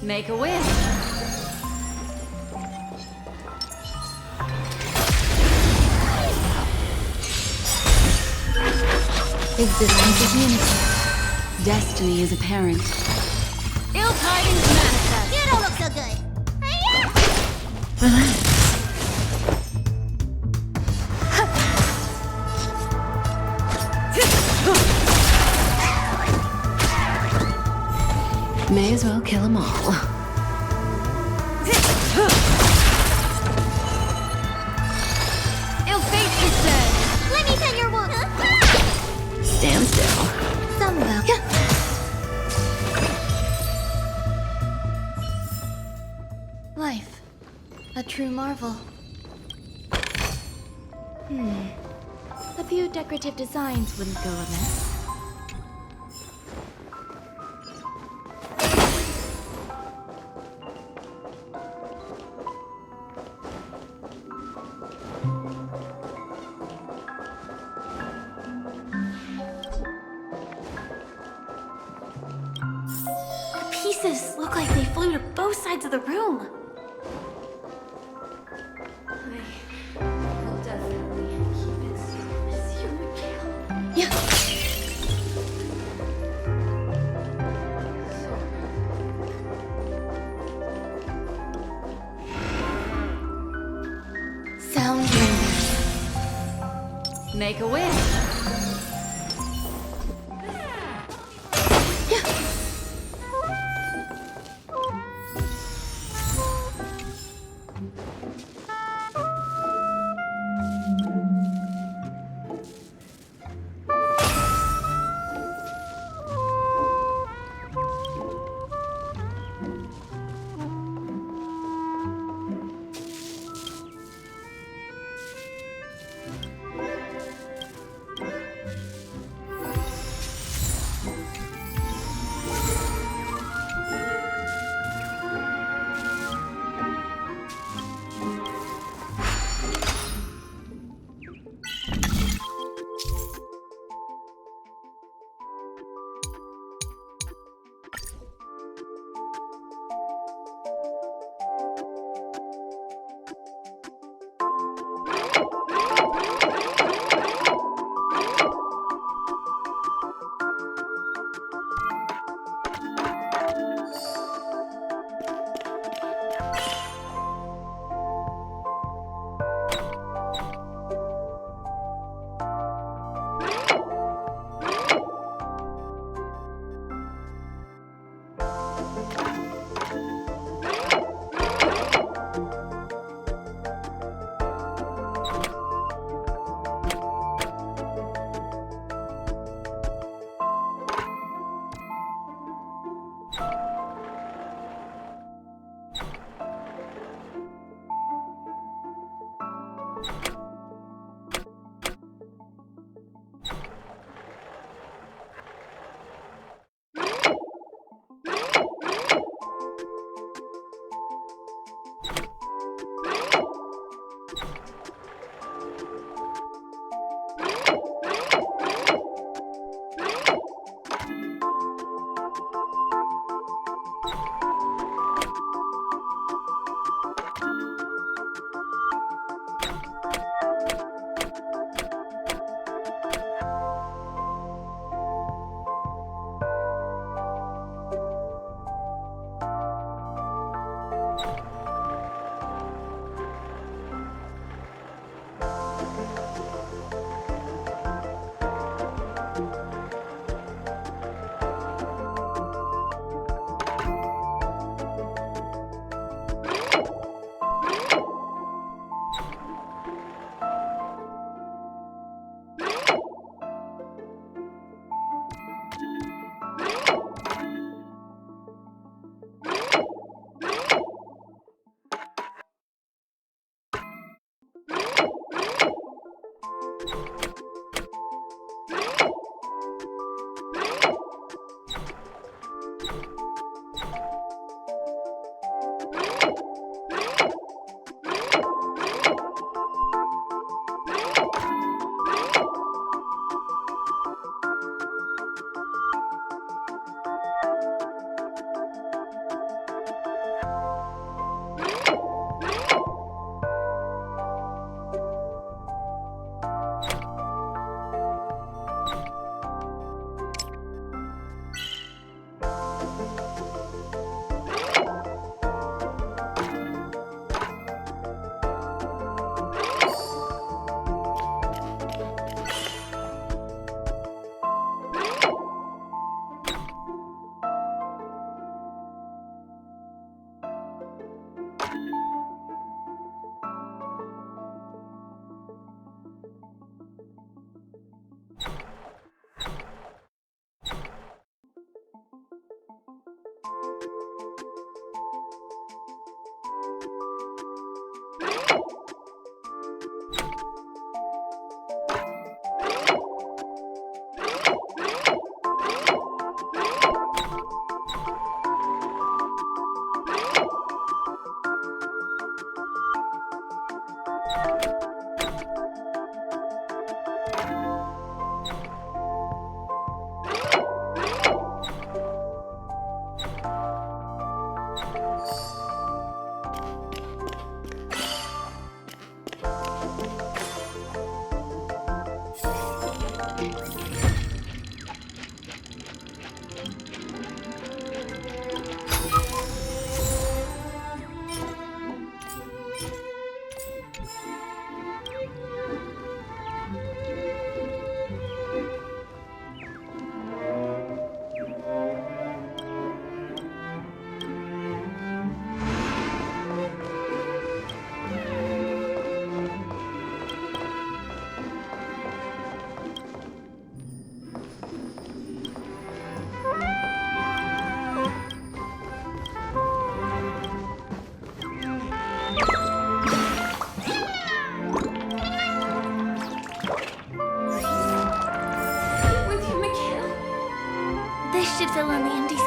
Make a wish. Existence is unity. Destiny is apparent. Ill tidings manifest. You don't look so good. Relax. May as well kill them all. Ill fate is said. Let me tend your wound. Stand still. Some will. Life. A true marvel. A few decorative designs wouldn't go amiss. Pieces look like they flew to both sides of the room. We'll definitely keep it secret, Monsieur Miguel. Yeah. Sound lingers. Make a wish.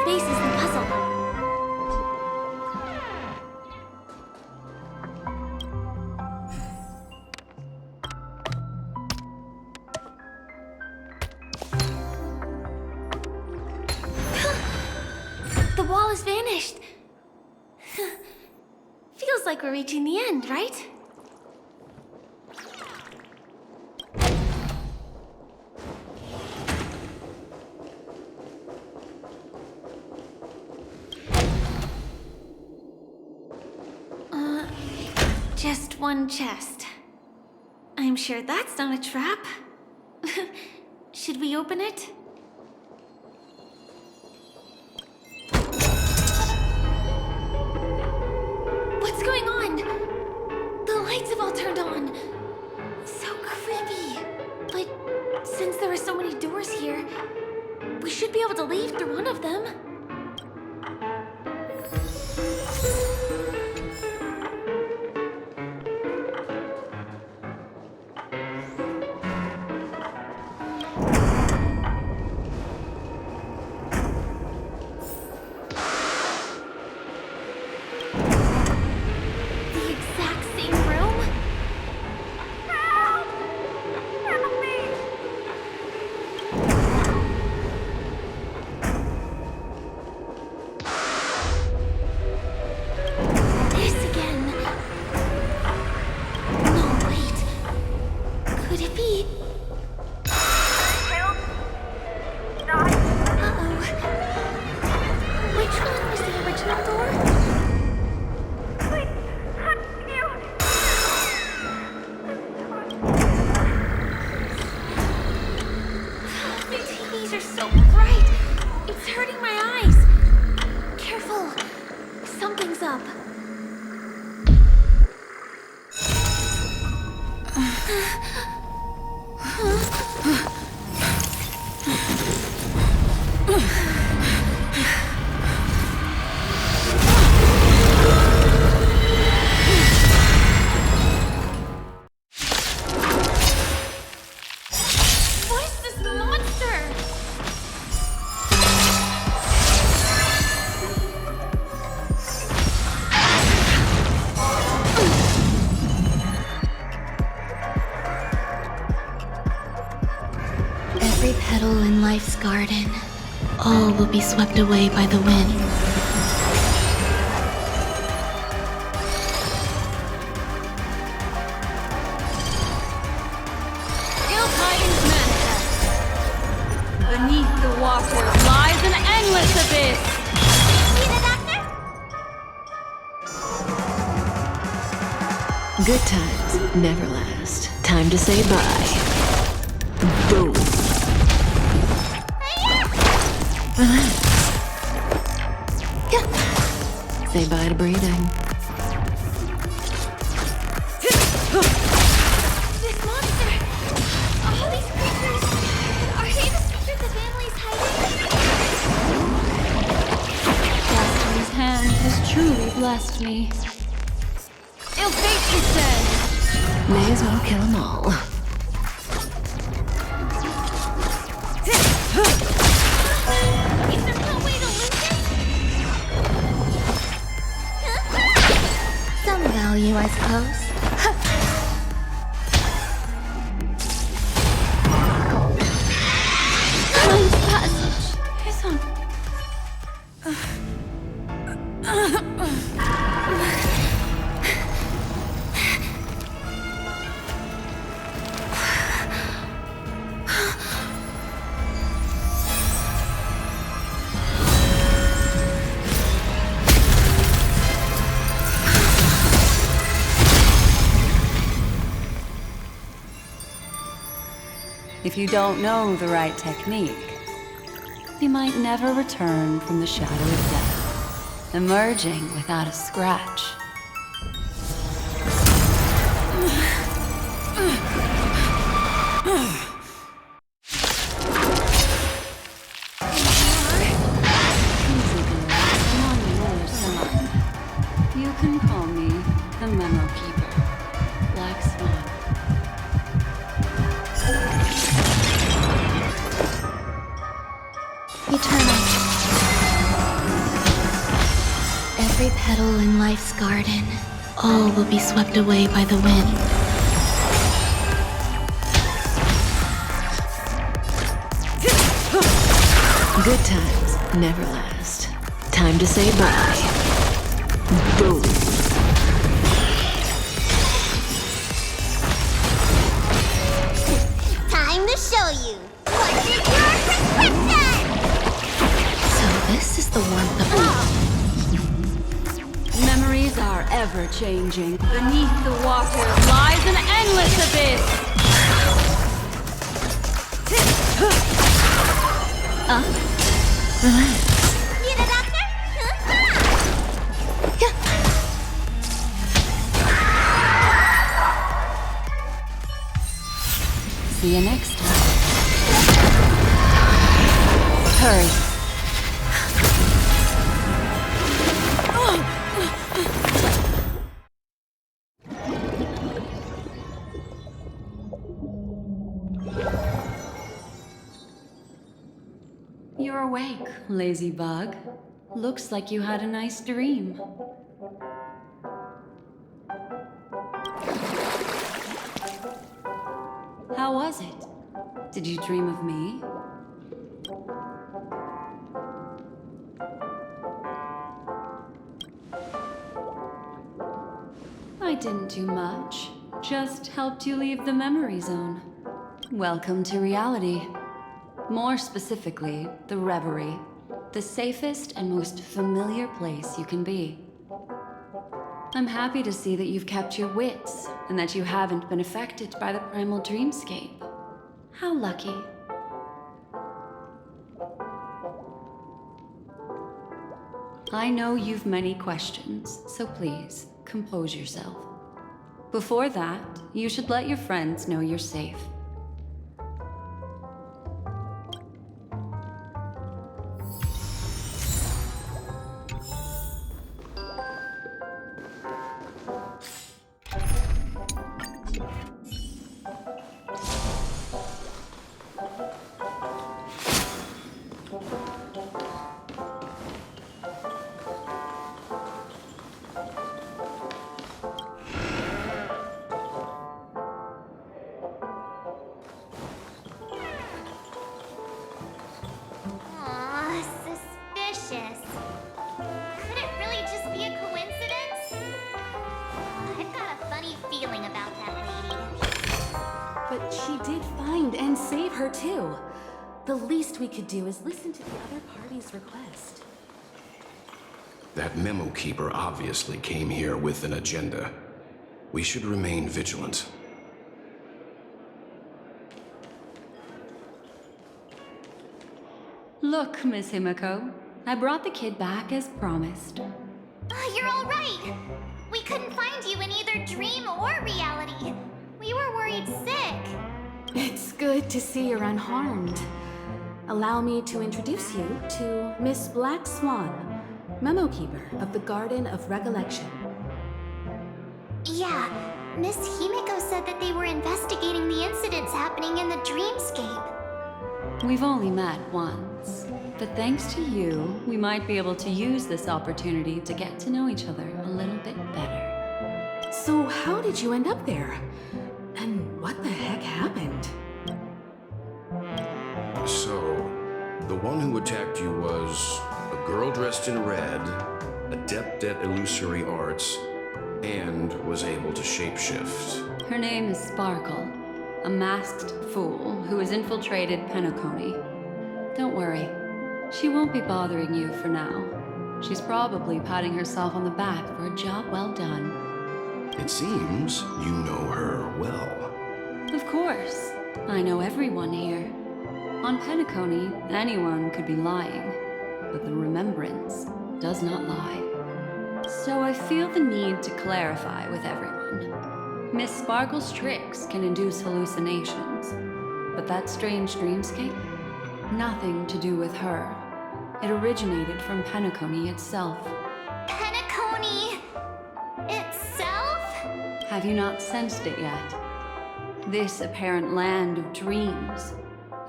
space is the puzzle. The wall has vanished. Feels like we're reaching the end, right? Just one chest. I'm sure that's not a trap. Should we open it? What's going on? The lights have all turned on. So creepy. But since there are so many doors here, we should be able to leave through one of them. Every petal in life's garden, all will be swept away by the wind. Ill tidings manifest. Beneath the water lies an endless abyss. See the doctor? Good times never last. Time to say bye. Boom. Relax. Say bye to breathing. This monster! All these creatures! Are they the secret the family's hiding? Destiny's hand has truly blessed me. Ill fate, you said. May as well kill them all. Is there no way to lose it? Some value, I suppose. Time's passage. Here's on. If you don't know the right technique, you might never return from the shadow of death, emerging without a scratch. Easy girl, I'm on your side. You can call me the Memo Keeper, Black Swan. Eternal. Every petal in life's garden, all will be swept away by the wind. Good times never last. Time to say bye. Boom. Time to show you. What's your prescription? So this is the warmth of Memories are ever changing. Beneath the water lies an endless abyss. Relax. Need a doctor? See you next time. Hurry. You're awake, lazy bug. Looks like you had a nice dream. How was it? Did you dream of me? I didn't do much. Just helped you leave the memory zone. Welcome to reality. More specifically, the Reverie. The safest and most familiar place you can be. I'm happy to see that you've kept your wits, and that you haven't been affected by the primal dreamscape. How lucky. I know you've many questions, so please, compose yourself. Before that, you should let your friends know you're safe. Aw, suspicious. Could it really just be a coincidence? I've got a funny feeling about that lady. But she did find and save her too. The least we could do is listen to the other party's request. That memo keeper obviously came here with an agenda. We should remain vigilant. Look, Miss Himiko, I brought the kid back as promised. You're all right. We couldn't find you in either dream or reality. We were worried sick. It's good to see you're unharmed. Allow me to introduce you to Miss Black Swan, Memo Keeper of the Garden of Recollection. Yeah, Miss Himiko said that they were investigating the incidents happening in the dreamscape. We've only met once, but thanks to you, we might be able to use this opportunity to get to know each other a little bit better. So how did you end up there? And what the heck happened? So, the one who attacked you was a girl dressed in red, adept at illusory arts, and was able to shapeshift. Her name is Sparkle, a masked fool who has infiltrated Penacony. Don't worry, she won't be bothering you for now. She's probably patting herself on the back for a job well done. It seems you know her well. Of course, I know everyone here. On Penacony, anyone could be lying, but the remembrance does not lie. So I feel the need to clarify with everyone. Miss Sparkle's tricks can induce hallucinations, but that strange dreamscape? Nothing to do with her. It originated from Penacony itself. Penacony itself? Have you not sensed it yet? This apparent land of dreams.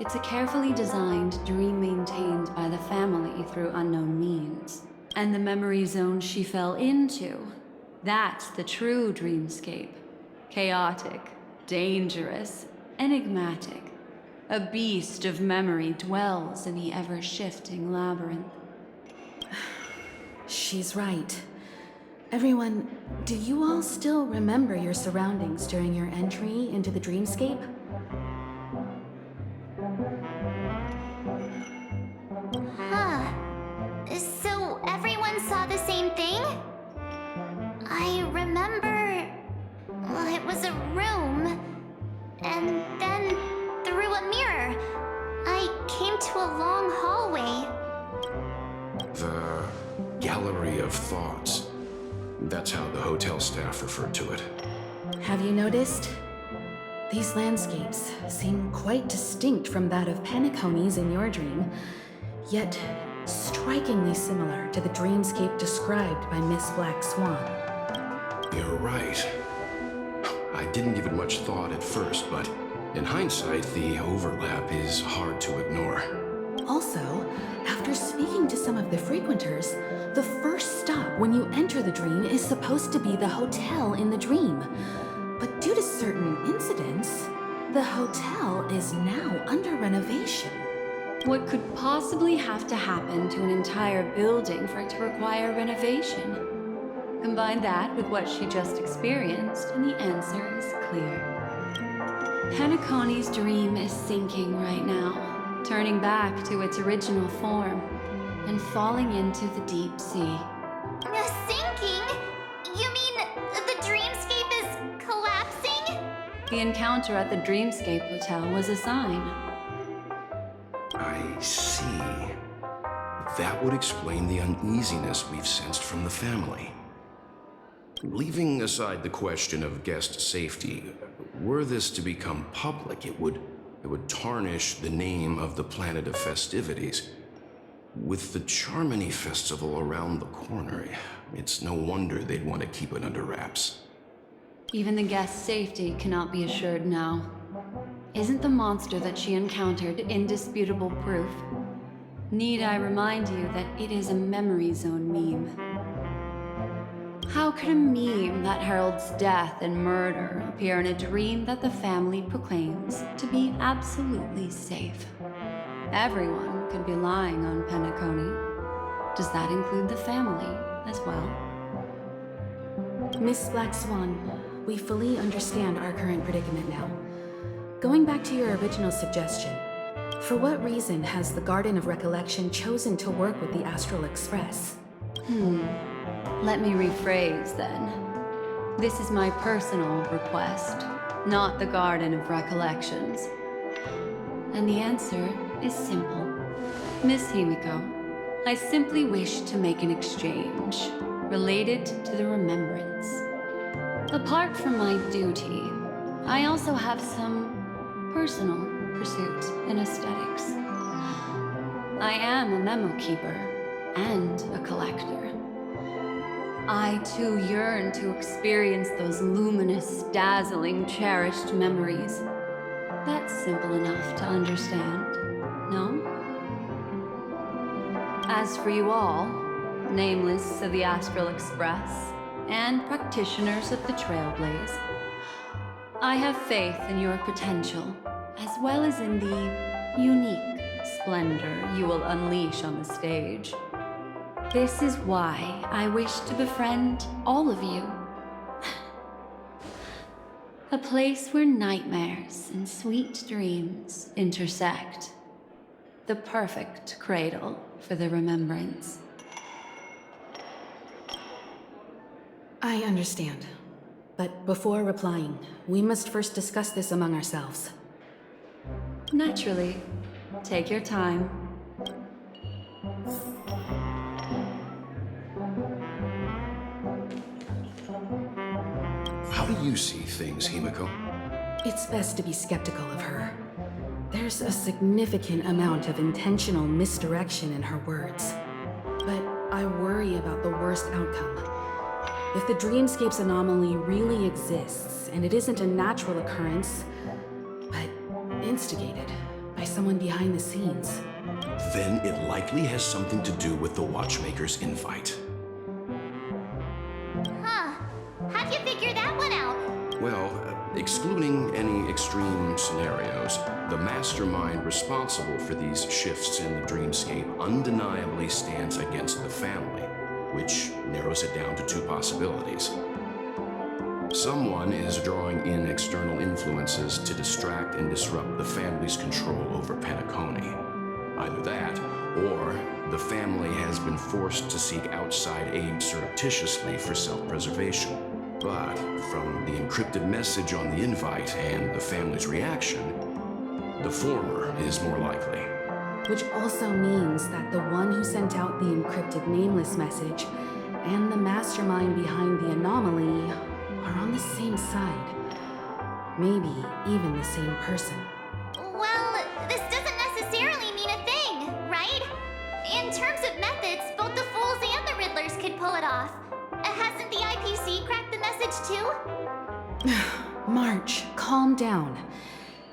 It's a carefully designed dream maintained by the family through unknown means. And the memory zone she fell into, that's the true dreamscape. Chaotic, dangerous, enigmatic. A beast of memory dwells in the ever-shifting labyrinth. She's right. Everyone, do you all still remember your surroundings during your entry into the dreamscape? Huh. So everyone saw the same thing? I remember... well, it was a room. And then, through a mirror, I came to a long hallway. The Gallery of Thoughts. That's how the hotel staff referred to it. Have you noticed? These landscapes seem quite distinct from that of Penacony's in your dream, yet strikingly similar to the dreamscape described by Miss Black Swan. You're right. I didn't give it much thought at first, but in hindsight, the overlap is hard to ignore. Also, after speaking to some of the frequenters, the first stop when you enter the dream is supposed to be the hotel in the dream. But due to certain incidents, the hotel is now under renovation. What could possibly have to happen to an entire building for it to require renovation? Combine that with what she just experienced, and the answer is clear. Penacony's dream is sinking right now, turning back to its original form, and falling into the deep sea. Sinking? You mean the dreamscape is collapsing? The encounter at the Dreamscape Hotel was a sign. I see. That would explain the uneasiness we've sensed from the family. Leaving aside the question of guest safety, were this to become public, it would tarnish the name of the planet of festivities. With the Charmony Festival around the corner, it's no wonder they'd want to keep it under wraps. Even the guest's safety cannot be assured now. Isn't the monster that she encountered indisputable proof? Need I remind you that it is a memory zone meme? How could a meme that heralds death and murder appear in a dream that the family proclaims to be absolutely safe? Everyone could be lying on Penacony. Does that include the family as well? Miss Black Swan, we fully understand our current predicament now. Going back to your original suggestion, for what reason has the Garden of Recollection chosen to work with the Astral Express? Let me rephrase then. This is my personal request, not the Garden of Recollections. And the answer is simple. Miss Himiko, I simply wish to make an exchange related to the remembrance. Apart from my duty, I also have some personal pursuits in aesthetics. I am a memo keeper and a collector. I too yearn to experience those luminous, dazzling, cherished memories. That's simple enough to understand, no? As for you all, nameless of the Astral Express, and practitioners of the Trailblaze, I have faith in your potential, as well as in the unique splendor you will unleash on the stage. This is why I wish to befriend all of you. A place where nightmares and sweet dreams intersect. The perfect cradle for the remembrance. I understand. But before replying, we must first discuss this among ourselves. Naturally. Take your time. How do you see things, Himiko? It's best to be skeptical of her. There's a significant amount of intentional misdirection in her words. But I worry about the worst outcome. If the dreamscape's anomaly really exists, and it isn't a natural occurrence, but instigated by someone behind the scenes. then it likely has something to do with the Watchmaker's invite. Huh. How'd you figure that one out? Well, excluding any extreme scenarios, the mastermind responsible for these shifts in the dreamscape undeniably stands against the family, which narrows it down to two possibilities. Someone is drawing in external influences to distract and disrupt the family's control over Penacony. Either that, or the family has been forced to seek outside aid surreptitiously for self-preservation. But from the encrypted message on the invite and the family's reaction, the former is more likely. Which also means that the one who sent out the encrypted nameless message and the mastermind behind the anomaly are on the same side. Maybe even the same person. Well, this doesn't necessarily mean a thing, right? In terms of methods, both the Fools and the Riddlers could pull it off. Hasn't the IPC cracked the message too? March, calm down.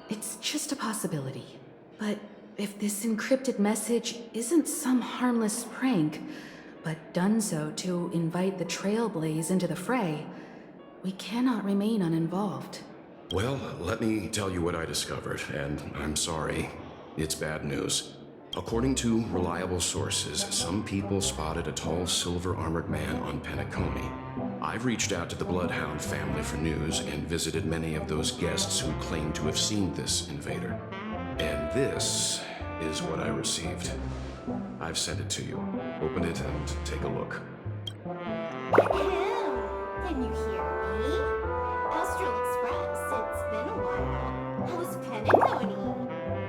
It's just a possibility. But if this encrypted message isn't some harmless prank, but done so to invite the Trailblaze into the fray, we cannot remain uninvolved. Well, let me tell you what I discovered, and I'm sorry, it's bad news. According to reliable sources, some people spotted a tall silver-armored man on Penacony. I've reached out to the Bloodhound family for news and visited many of those guests who claim to have seen this invader. And this is what I received. I've sent it to you. Open it and take a look. Can you hear me? Astral Express, it's been a while. How's Penacony?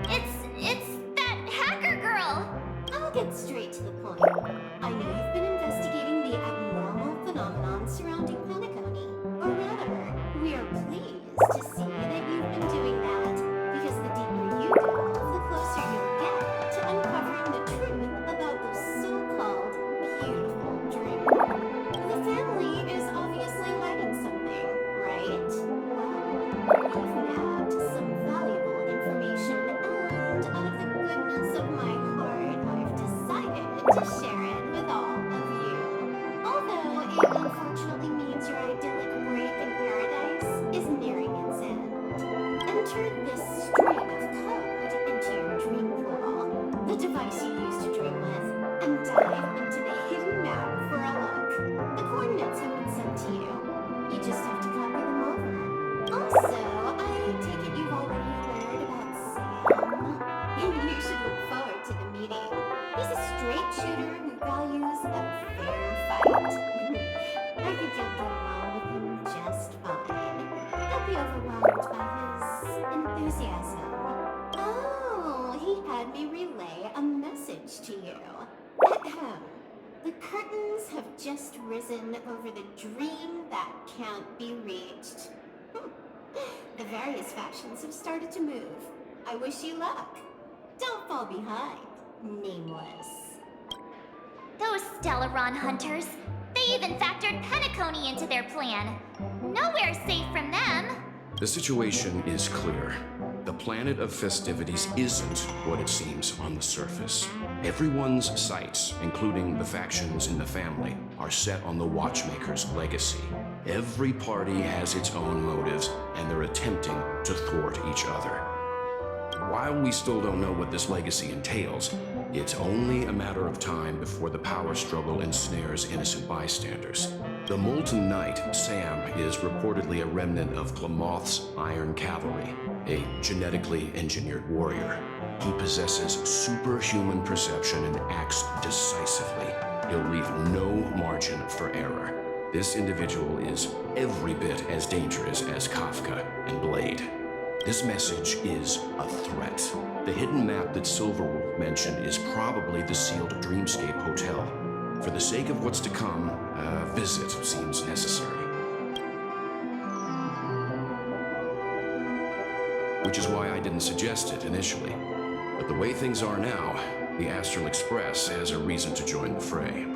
It's that hacker girl! I'll get straight to the point. I know you've been investigating the abnormal phenomenon surrounding Penacony. Or rather, we are pleased to see that you've been doing that, because the deeper you delve, the closer you'll get to uncovering the truth about those so-called beautiful dreams. The family is obviously hiding something, right? Well, we've nabbed some valuable information, and out of the goodness of my heart, I've decided to share it with all of you. Although it unfortunately means your idyllic break in paradise is nearing its end. Enter this string of code into your dream portal, the device you use to dream with, and dive into the hidden map for a look. The coordinates have been sent to you. You just have to copy them over. Also, I take it you've already heard about Sam. You should look forward to the meeting. He's a straight shooter who values a fair fight. I think you'll get along with him just fine. Don't be overwhelmed by his enthusiasm. Oh, he had me relay a message to you. Ahem. The curtains have just risen over the dream that can't be reached. The various factions have started to move. I wish you luck. Don't fall behind, Nameless. Those Stellaron hunters. They even factored Penacony into their plan. Nowhere safe from them. The situation is clear. The planet of festivities isn't what it seems on the surface. Everyone's sights, including the factions in the family, are set on the Watchmaker's legacy. Every party has its own motives, and they're attempting to thwart each other. While we still don't know what this legacy entails, it's only a matter of time before the power struggle ensnares innocent bystanders. The Molten Knight, Sam, is reportedly a remnant of Glamoth's Iron Cavalry, a genetically engineered warrior. He possesses superhuman perception and acts decisively. He'll leave no margin for error. This individual is every bit as dangerous as Kafka and Blade. This message is a threat. The hidden map that Silverwolf mentioned is probably the sealed Dreamscape Hotel. For the sake of what's to come, a visit seems necessary. Which is why I didn't suggest it initially. But the way things are now, the Astral Express has a reason to join the fray.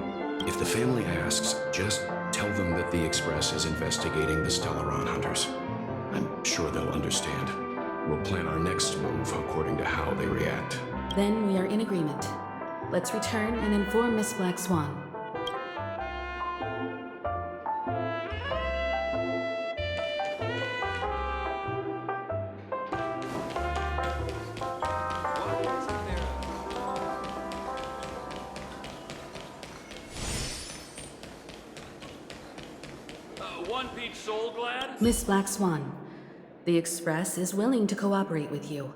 If the family asks, just tell them that the Express is investigating the Stellaron hunters. I'm sure they'll understand. We'll plan our next move according to how they react. Then we are in agreement. Let's return and inform Miss Black Swan. One peach soul glad? Miss Black Swan, the Express is willing to cooperate with you.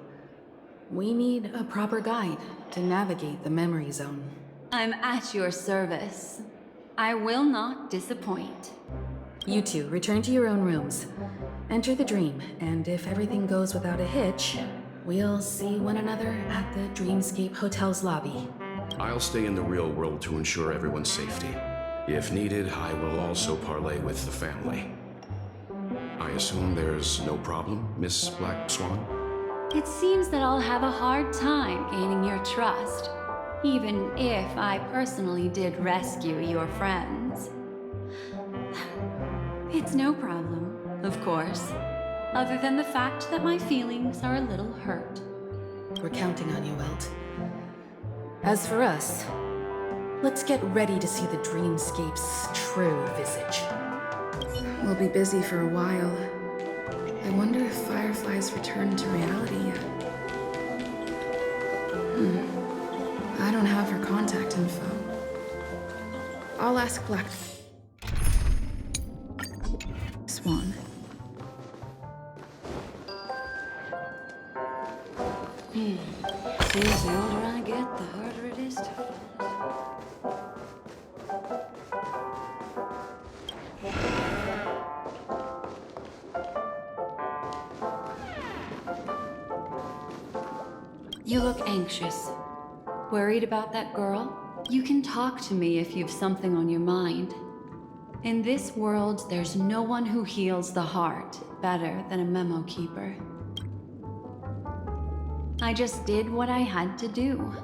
We need a proper guide to navigate the memory zone. I'm at your service. I will not disappoint. You two return to your own rooms. Enter the dream, and if everything goes without a hitch, we'll see one another at the Dreamscape Hotel's lobby. I'll stay in the real world to ensure everyone's safety. If needed, I will also parlay with the family. I assume there's no problem, Miss Black Swan? It seems that I'll have a hard time gaining your trust, even if I personally did rescue your friends. It's no problem, of course, other than the fact that my feelings are a little hurt. We're counting on you, Welt. As for us, let's get ready to see the Dreamscape's true visage. We'll be busy for a while. I wonder if Firefly's returned to reality yet. I don't have her contact info. I'll ask Black Swan. Seems the older I get, the harder it is to You look anxious. Worried about that girl? You can talk to me if you've something on your mind. In this world, there's no one who heals the heart better than a memo keeper. I just did what I had to do.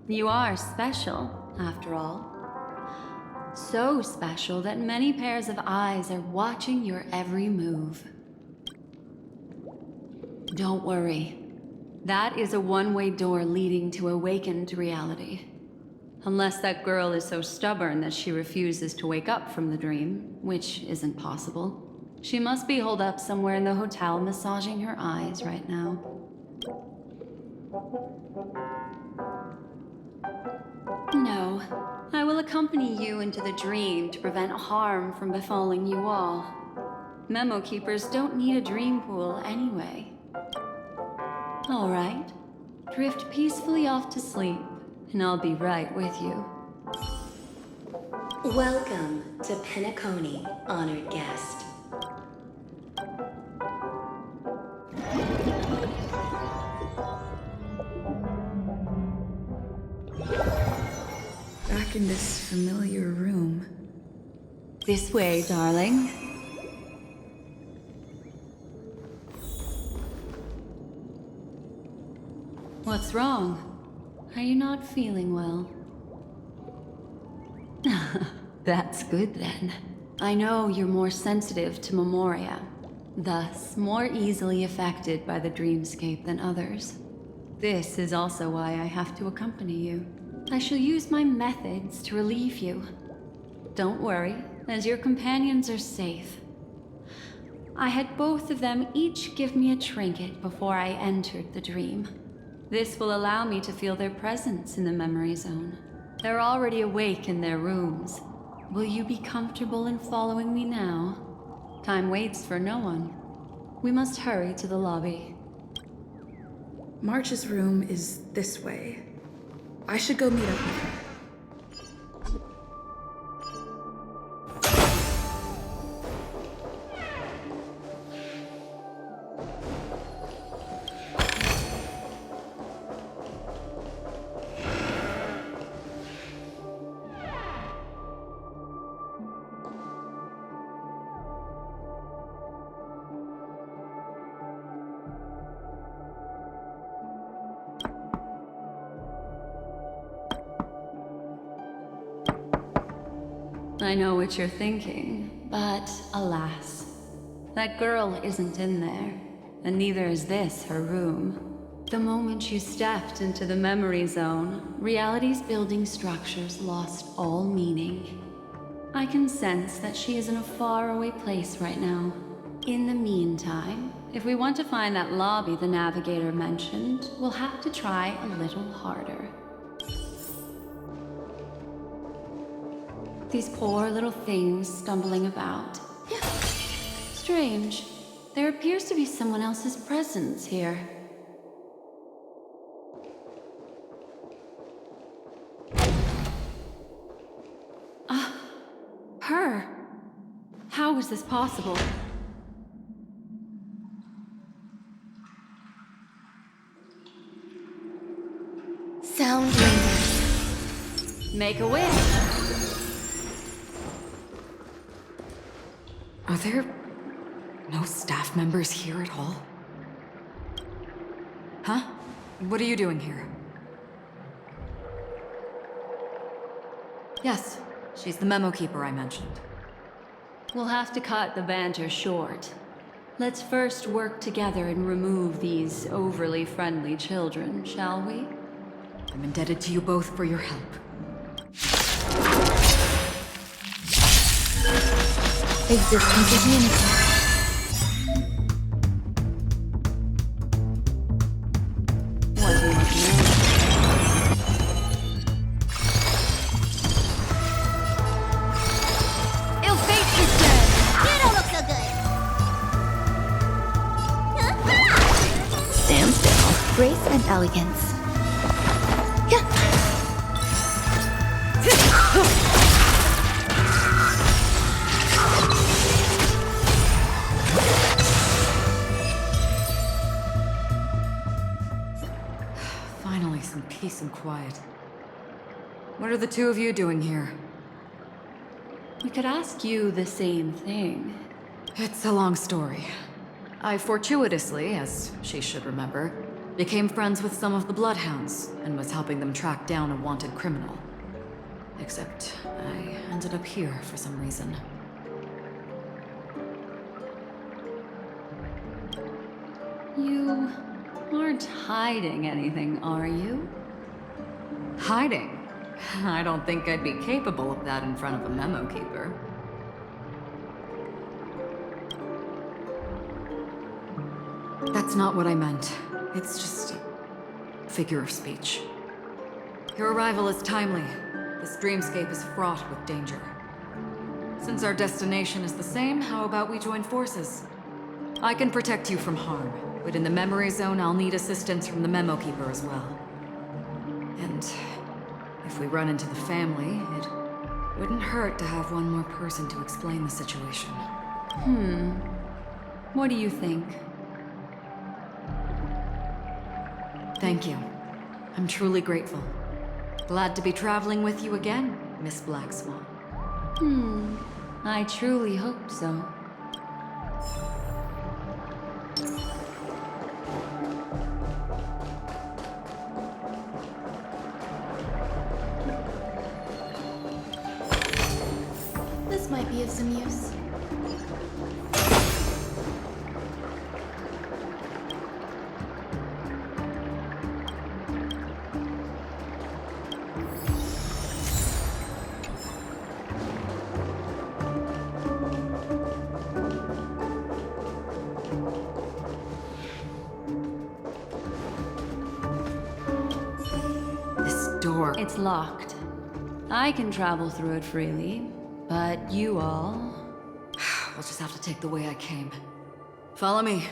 You are special, after all. So special that many pairs of eyes are watching your every move. Don't worry. That is a one-way door leading to awakened reality. Unless that girl is so stubborn that she refuses to wake up from the dream, which isn't possible. She must be holed up somewhere in the hotel massaging her eyes right now. No, I will accompany you into the dream to prevent harm from befalling you all. Memo keepers don't need a dream pool anyway. All right. Drift peacefully off to sleep, and I'll be right with you. Welcome to Penacony, honored guest. Back in this familiar room. This way, darling. What's wrong? Are you not feeling well? That's good then. I know you're more sensitive to memoria, thus more easily affected by the dreamscape than others. This is also why I have to accompany you. I shall use my methods to relieve you. Don't worry, as your companions are safe. I had both of them each give me a trinket before I entered the dream. This will allow me to feel their presence in the memory zone. They're already awake in their rooms. Will you be comfortable in following me now? Time waits for no one. We must hurry to the lobby. March's room is this way. I should go meet up with her. I know what you're thinking, but alas, that girl isn't in there, and neither is this her room. The moment you stepped into the memory zone, reality's building structures lost all meaning. I can sense that she is in a faraway place right now. In the meantime, if we want to find that lobby the navigator mentioned, we'll have to try a little harder. These poor little things stumbling about. Strange. There appears to be someone else's presence here. Her? How is this possible? Sound ringers. Make a wish. Are there no staff members here at all? Huh? What are you doing here? Yes, she's the memo keeper I mentioned. We'll have to cut the banter short. Let's first work together and remove these overly friendly children, shall we? I'm indebted to you both for your help. Existence is unity. What do you know? Ill fate is dead. You don't look so good. Stand still. Grace and elegance. Finally, some peace and quiet. What are the two of you doing here? We could ask you the same thing. It's a long story. I fortuitously, as she should remember, became friends with some of the Bloodhounds and was helping them track down a wanted criminal. Except I ended up here for some reason. You aren't hiding anything, are you? Hiding? I don't think I'd be capable of that in front of a memo keeper. That's not what I meant. It's just a figure of speech. Your arrival is timely. This dreamscape is fraught with danger. Since our destination is the same, how about we join forces? I can protect you from harm, but in the memory zone, I'll need assistance from the memo keeper as well. And if we run into the family, it wouldn't hurt to have one more person to explain the situation. What do you think? Thank you. I'm truly grateful. Glad to be traveling with you again, Miss Black Swan. I truly hope so. This might be of some use. This door. It's locked. I can travel through it freely, but you all... We'll just have to take the way I came. Follow me.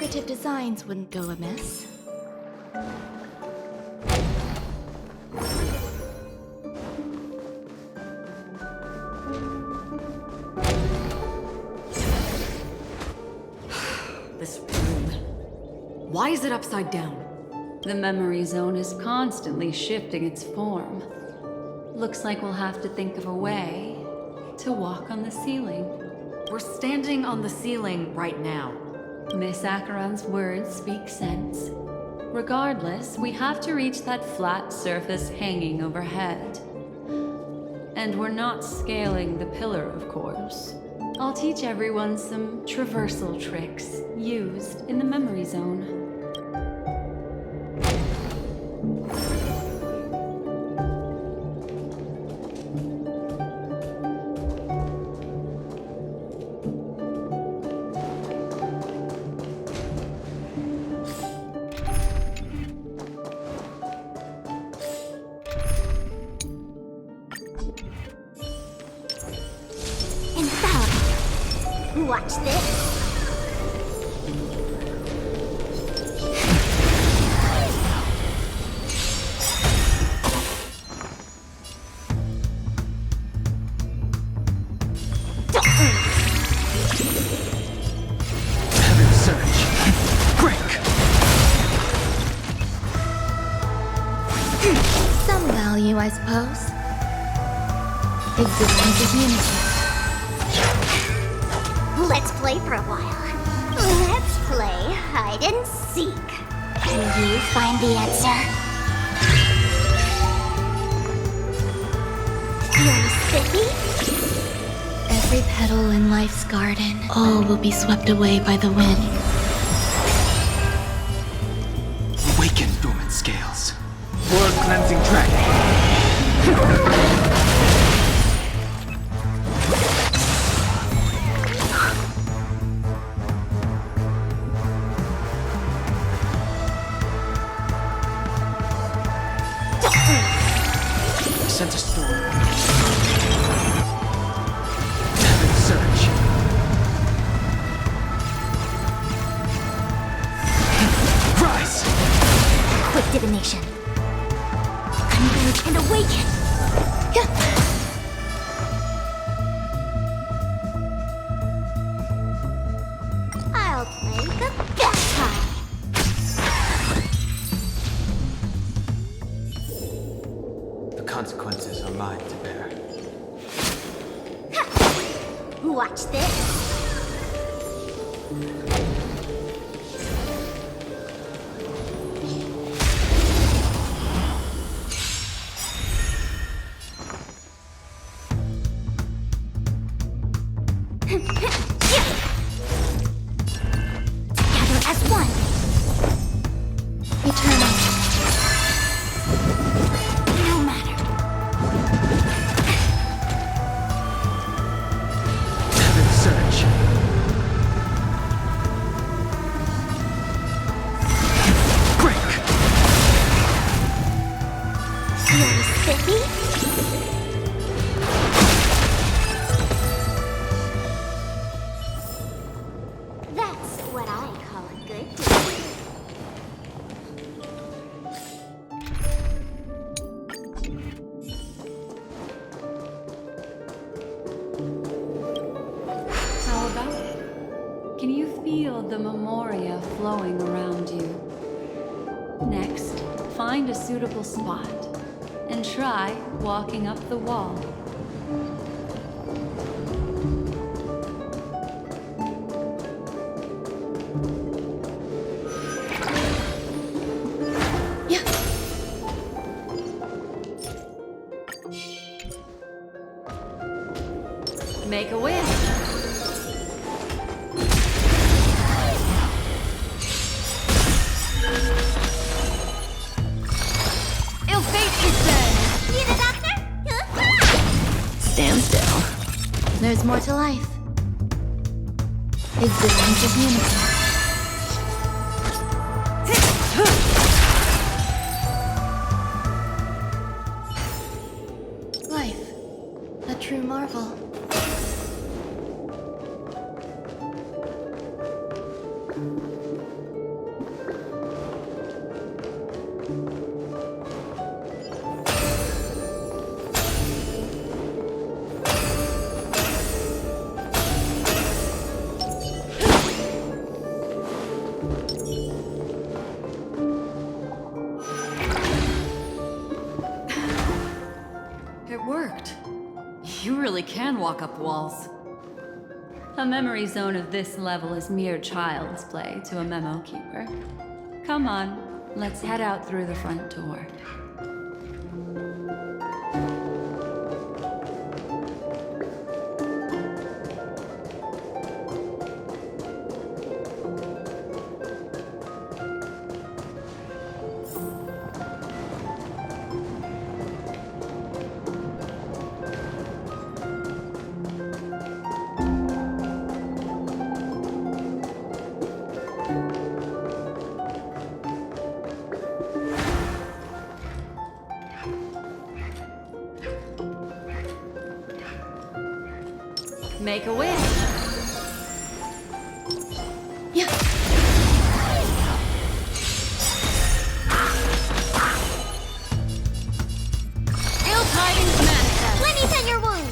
decorative designs wouldn't go amiss. This room. Why is it upside down? The memory zone is constantly shifting its form. Looks like we'll have to think of a way to walk on the ceiling. We're standing on the ceiling right now. Miss Acheron's words speak sense. Regardless, we have to reach that flat surface hanging overhead. And we're not scaling the pillar, of course. I'll teach everyone some traversal tricks used in the memory zone. Watch this. Heaven surge. Break. Some value, I suppose. Existence is unity. Let's play for a while. Let's play hide and seek. Can you find the answer? You're spiffy? Every petal in life's garden, all will be swept away by the wind. Awaken dormant scales. World cleansing dragon. Sense a storm. Heaven surge. Rise! Quick divination. Converge and awaken. I'll play the bagpipe. The consequences are mine to bear. Watch this. Together as one. Eternal. No matter. Heaven surge. Break! You're spiffy? That's what I call a good day. How about it? Can you feel the memoria flowing around you? Next, find a suitable spot and try walking up the wall. Yeah. Make a wish. Il fate is dead. Need a doctor? Stand still. There's more to life. Existence is unity. Life. A true marvel. You really can walk up walls. A memory zone of this level is mere child's play to a memo keeper. Come on, let's head out through the front door. Make a wish. Yeah. Ill tidings manifest. Let me tend your wound.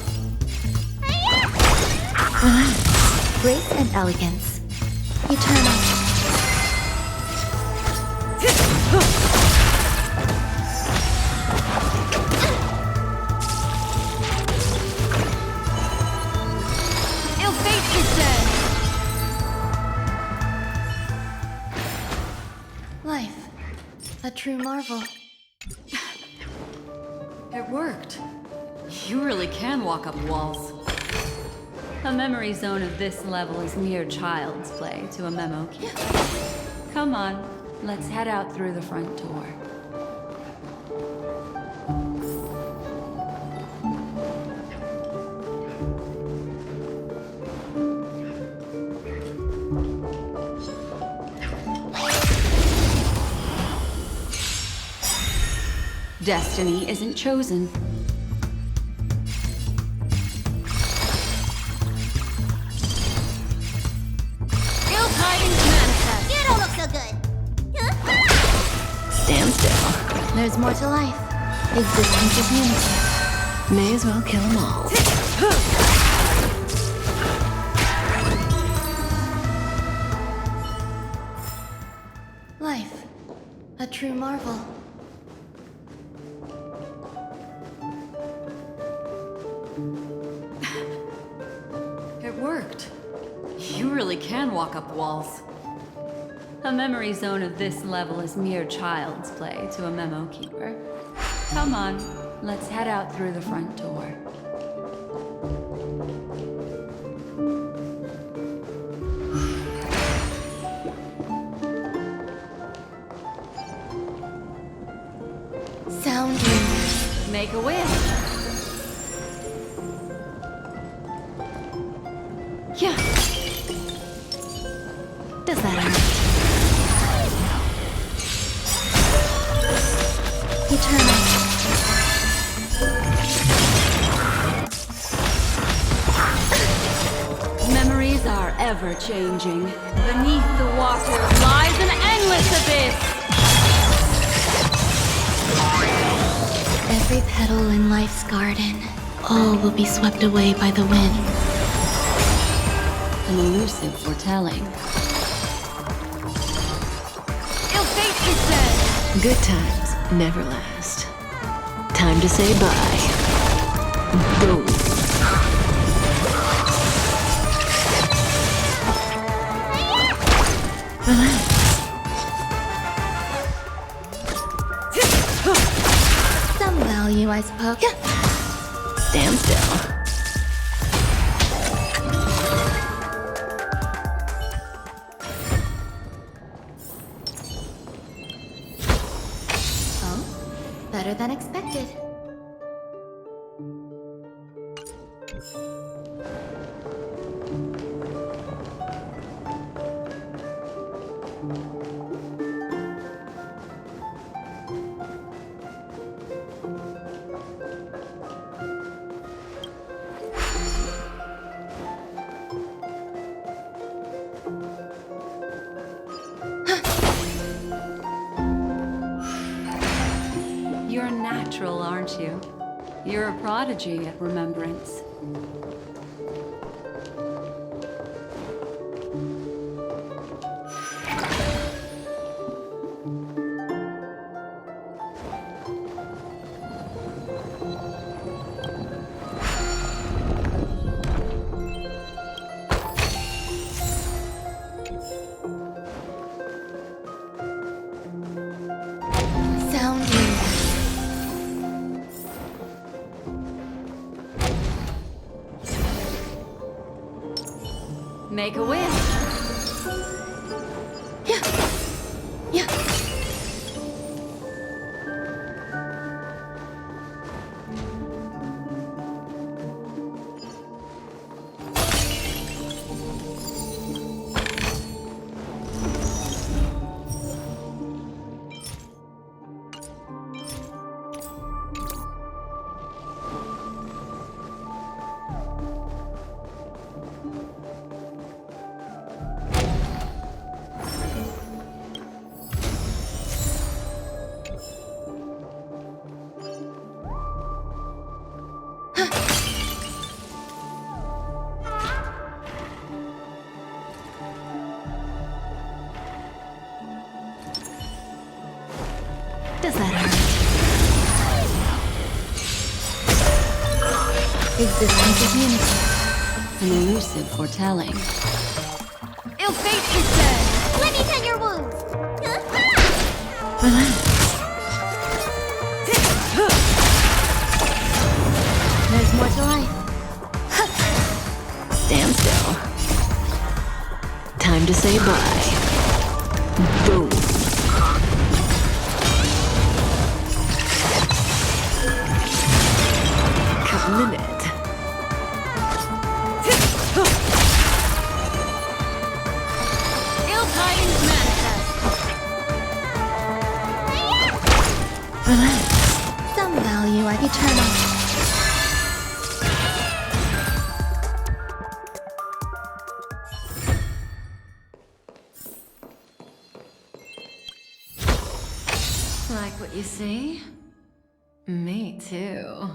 Relax. Grace and elegance. Eternal. Ill fate is dead. Life. A true marvel. It worked. You really can walk up walls. A memory zone of this level is mere child's play to a memo keeper. Come on, let's head out through the front door. Destiny isn't chosen. Ill tidings manifest. You don't look so good. Stand still. There's more to life. Existence is unity. May as well kill them all. Life. A true marvel. It worked. You really can walk up walls. A memory zone of this level is mere child's play to a memo keeper. Come on, let's head out through the front door. Sound dreamers. Make a wish. Yeah. Does that hurt? Eternal. Memories are ever changing. Beneath the water lies an endless abyss. Every petal in life's garden, all will be swept away by the wind. An elusive foretelling. Ill fate is dead. Good times never last. Time to say bye. Boom. Relax. Some value, I suppose. Stand still. Oh, better than expected. You're natural, aren't you? You're a prodigy at remembrance. Make a wish. Yeah. Yeah. Does that hurt? Is this community? An elusive foretelling. Ill fate is dead! Let me tend your wounds! Relax. There's more to life. Stand still. Time to say bye. Boom. Minute. Ill tidings manifest! Relax. Some value are eternal. Like what you see? Me too.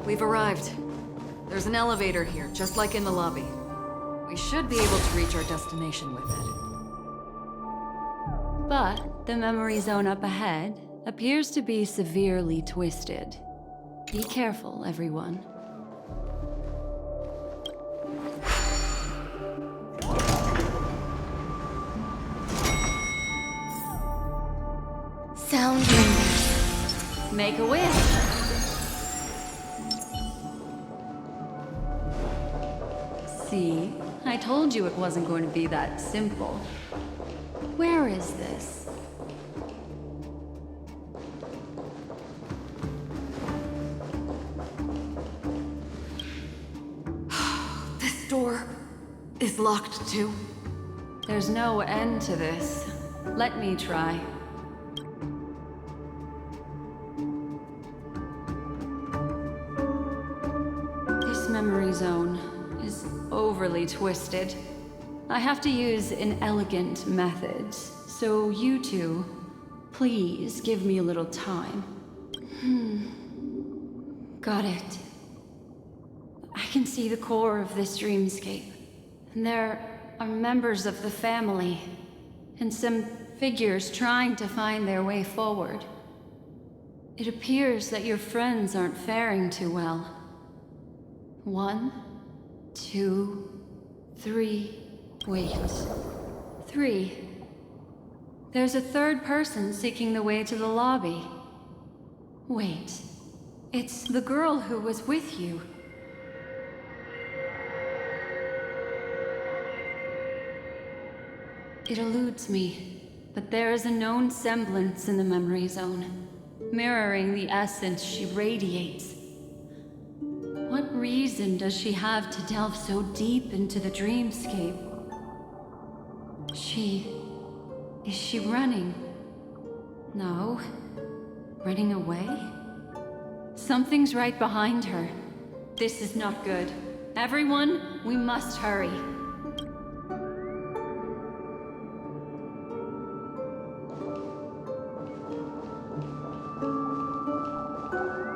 We've arrived. There's an elevator here, just like in the lobby. We should be able to reach our destination with it. But the memory zone up ahead appears to be severely twisted. Be careful, everyone. Sound lingers. Make a wish. See? I told you it wasn't going to be that simple. Where is this? This door is locked too. There's no end to this. Let me try. This memory zone is overly twisted. I have to use inelegant methods, so you two, please give me a little time. Got it. I can see the core of this dreamscape. And there are members of the family, and some figures trying to find their way forward. It appears that your friends aren't faring too well. 1, 2, 3. Wait. 3. There's a third person seeking the way to the lobby. Wait. It's the girl who was with you. It eludes me, but there is a known semblance in the memory zone, mirroring the essence she radiates. What reason does she have to delve so deep into the dreamscape? Is she running? No. Running away? Something's right behind her. This is not good. Everyone, we must hurry.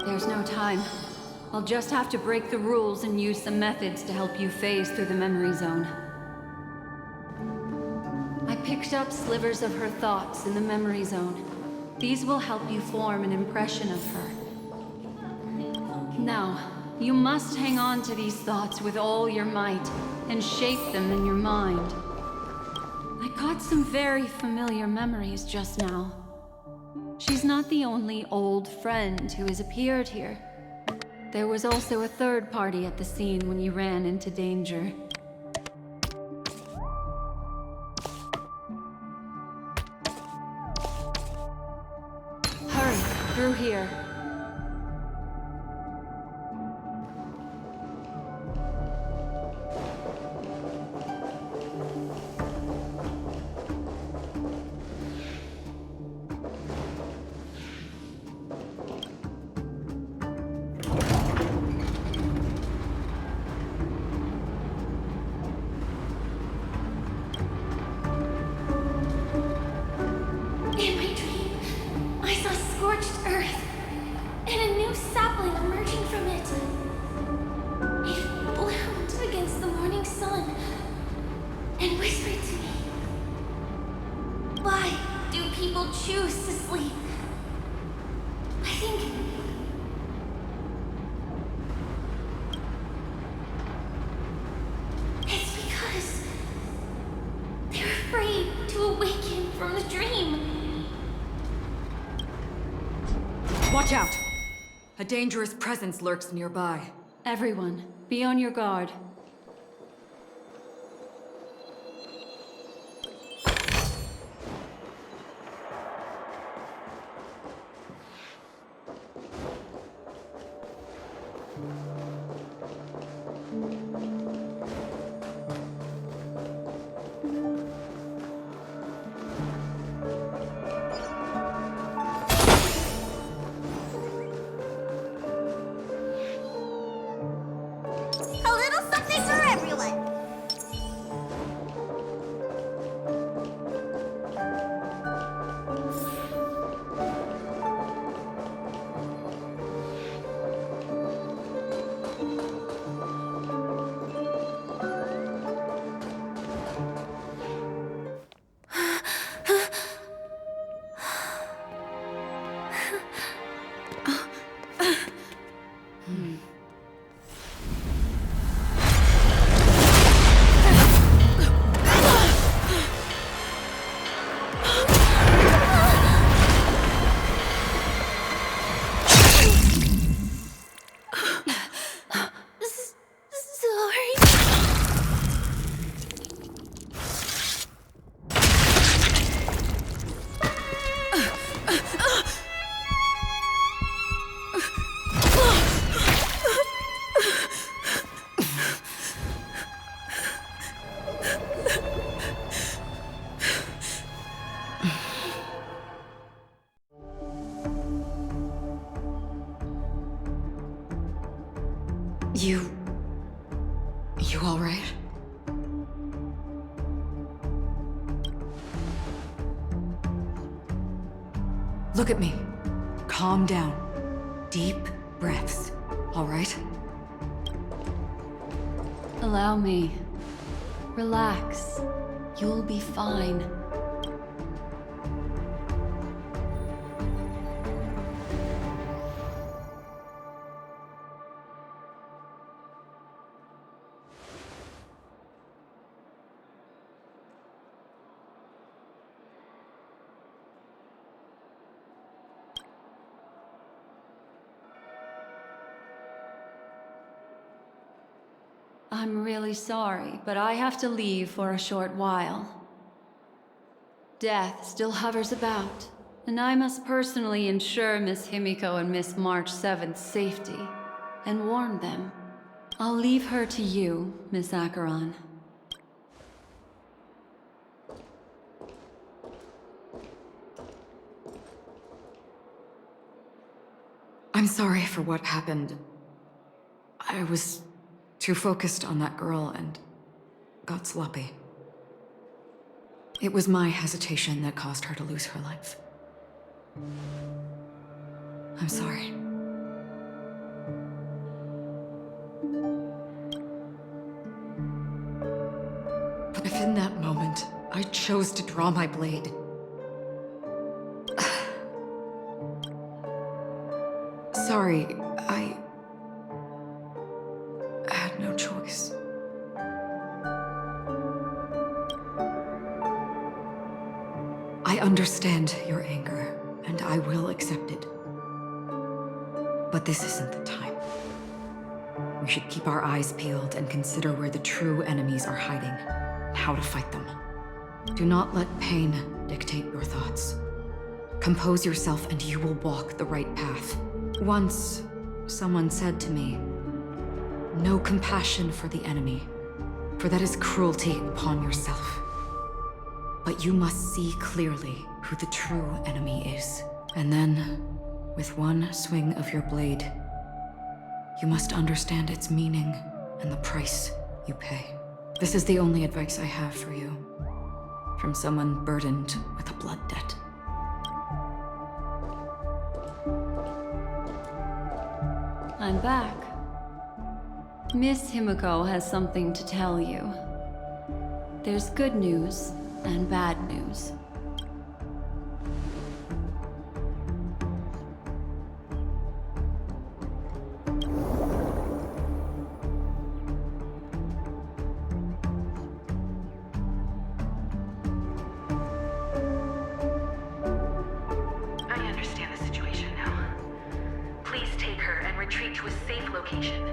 There's no time. I'll just have to break the rules and use some methods to help you phase through the memory zone. I picked up slivers of her thoughts in the memory zone. These will help you form an impression of her. Now, you must hang on to these thoughts with all your might and shape them in your mind. I got some very familiar memories just now. She's not the only old friend who has appeared here. There was also a third party at the scene when you ran into danger. Hurry, through here. In my dream, I saw scorched earth and a new sapling emerging from it. It bloomed against the morning sun and whispered to me, "Why do people choose to sleep?" I think it's because they're afraid to awaken from the dream. Watch out! A dangerous presence lurks nearby. Everyone, be on your guard. A little something for everyone. Sorry. You all right? Look at me. Calm down. Deep breaths. All right? Allow me. Relax. You'll be fine. I'm really sorry, but I have to leave for a short while. Death still hovers about, and I must personally ensure Miss Himiko and Miss March 7th's safety, and warn them. I'll leave her to you, Miss Acheron. I'm sorry for what happened. I was too focused on that girl and got sloppy. It was my hesitation that caused her to lose her life. I'm sorry. But if in that moment I chose to draw my blade, sorry, I had no choice. I understand your anger, and I will accept it. But this isn't the time. We should keep our eyes peeled and consider where the true enemies are hiding, and how to fight them. Do not let pain dictate your thoughts. Compose yourself and you will walk the right path. Once, someone said to me, "No compassion for the enemy, for that is cruelty upon yourself." But you must see clearly who the true enemy is. And then, with one swing of your blade, you must understand its meaning and the price you pay. This is the only advice I have for you, from someone burdened with a blood debt. I'm back. Miss Himiko has something to tell you. There's good news and bad news. I understand the situation now. Please take her and retreat to a safe location.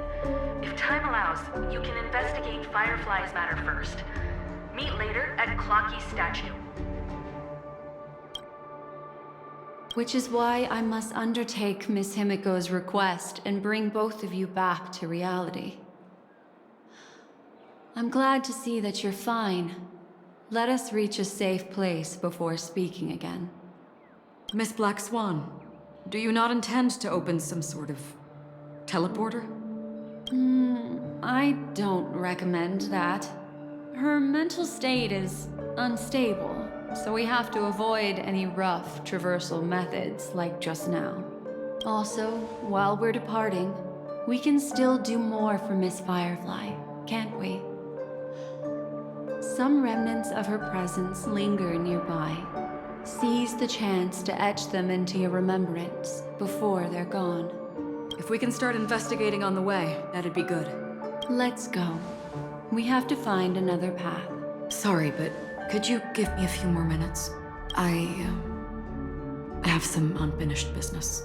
If time allows, you can investigate Firefly's matter first. Meet later at Clocky's statue. Which is why I must undertake Miss Himiko's request and bring both of you back to reality. I'm glad to see that you're fine. Let us reach a safe place before speaking again. Miss Black Swan, do you not intend to open some sort of teleporter? I don't recommend that. Her mental state is unstable, so we have to avoid any rough traversal methods like just now. Also, while we're departing, we can still do more for Miss Firefly, can't we? Some remnants of her presence linger nearby. Seize the chance to etch them into your remembrance before they're gone. If we can start investigating on the way, that'd be good. Let's go. We have to find another path. Sorry, but could you give me a few more minutes? I have some unfinished business.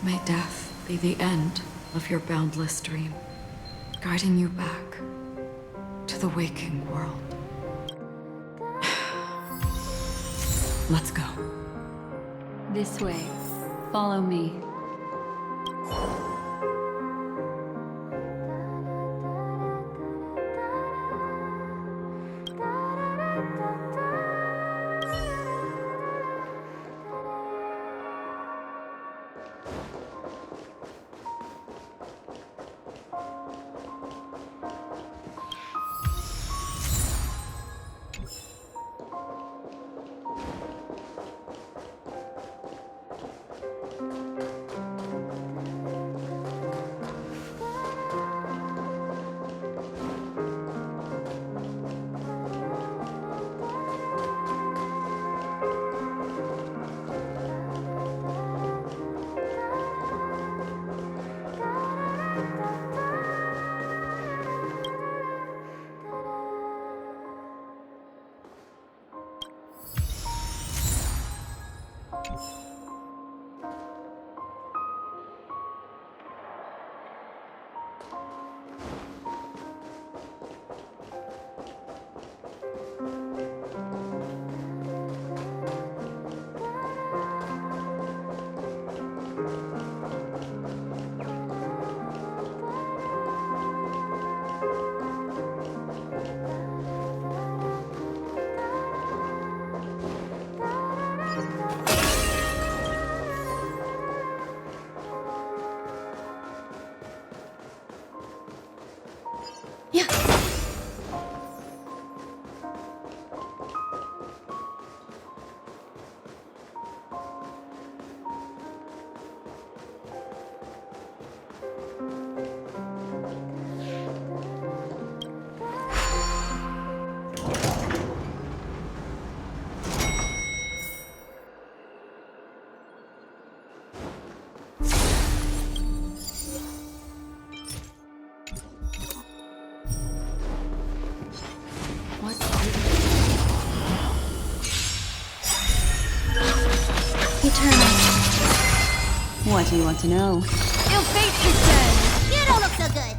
May death be the end of your boundless dream, guiding you back to the waking world. Let's go. This way. Follow me. Eternal. What do you want to know? Your face is dead. You don't look so good.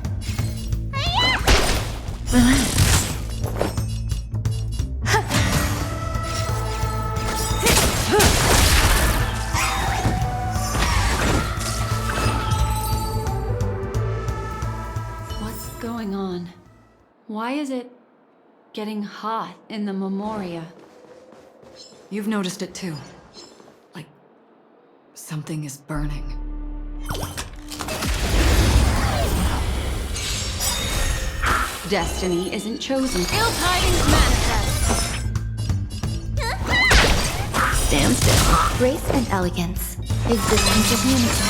Relax. What's going on? Why is it getting hot in the Memoria? You've noticed it too. Like, something is burning. Destiny isn't chosen. Ill tidings manifest. Stand still. Grace and elegance. Existence of unity.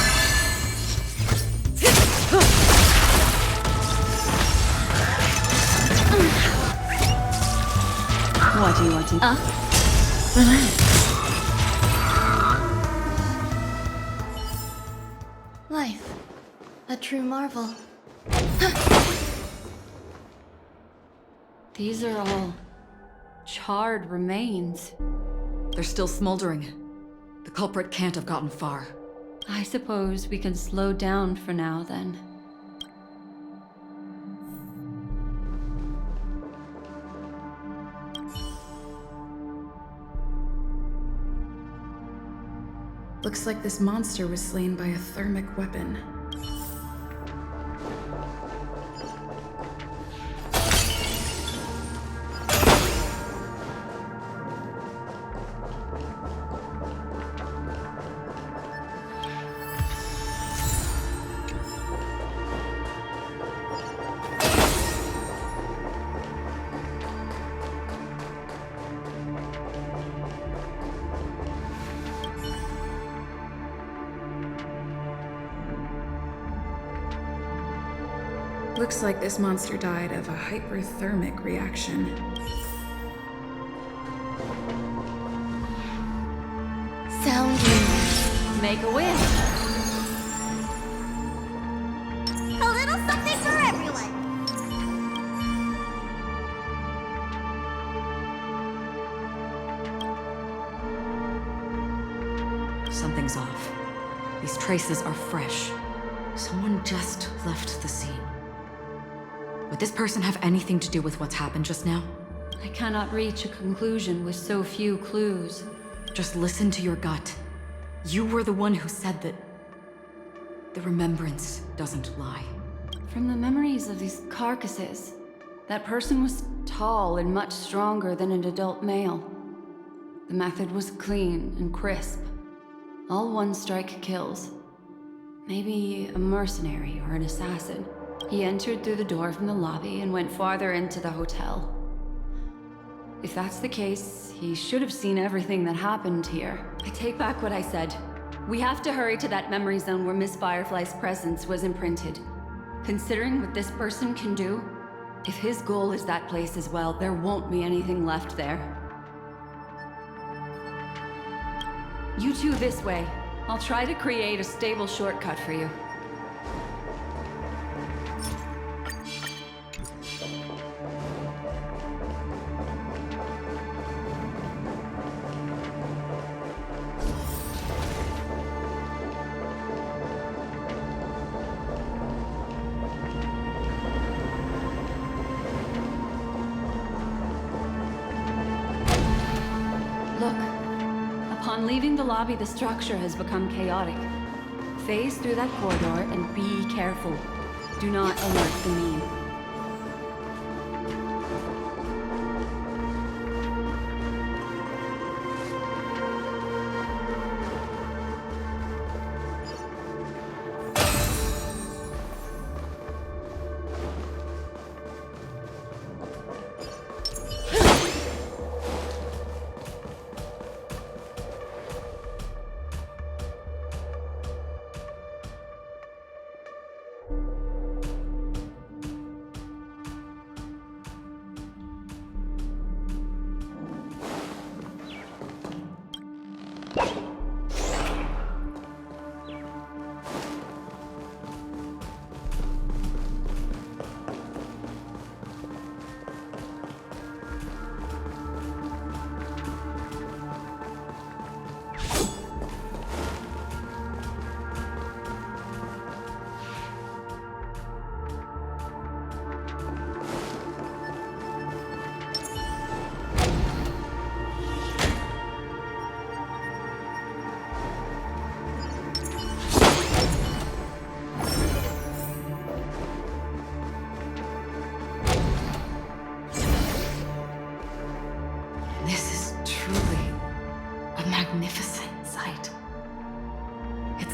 What do you want to know? Relax. Life. A true marvel. These are all charred remains. They're still smoldering. The culprit can't have gotten far. I suppose we can slow down for now, then. Looks like this monster was slain by a thermic weapon. Looks like this monster died of a hyperthermic reaction. Sound you. Make a wish. A little something for everyone. Something's off. These traces are fresh. Someone just left the scene. Would this person have anything to do with what's happened just now? I cannot reach a conclusion with so few clues. Just listen to your gut. You were the one who said that the remembrance doesn't lie. From the memories of these carcasses, that person was tall and much stronger than an adult male. The method was clean and crisp. All one-strike kills. Maybe a mercenary or an assassin. He entered through the door from the lobby and went farther into the hotel. If that's the case, he should have seen everything that happened here. I take back what I said. We have to hurry to that memory zone where Miss Firefly's presence was imprinted. Considering what this person can do, if his goal is that place as well, there won't be anything left there. You two this way. I'll try to create a stable shortcut for you. Look. Upon leaving the lobby, the structure has become chaotic. Phase through that corridor and be careful. Do not alert the meme.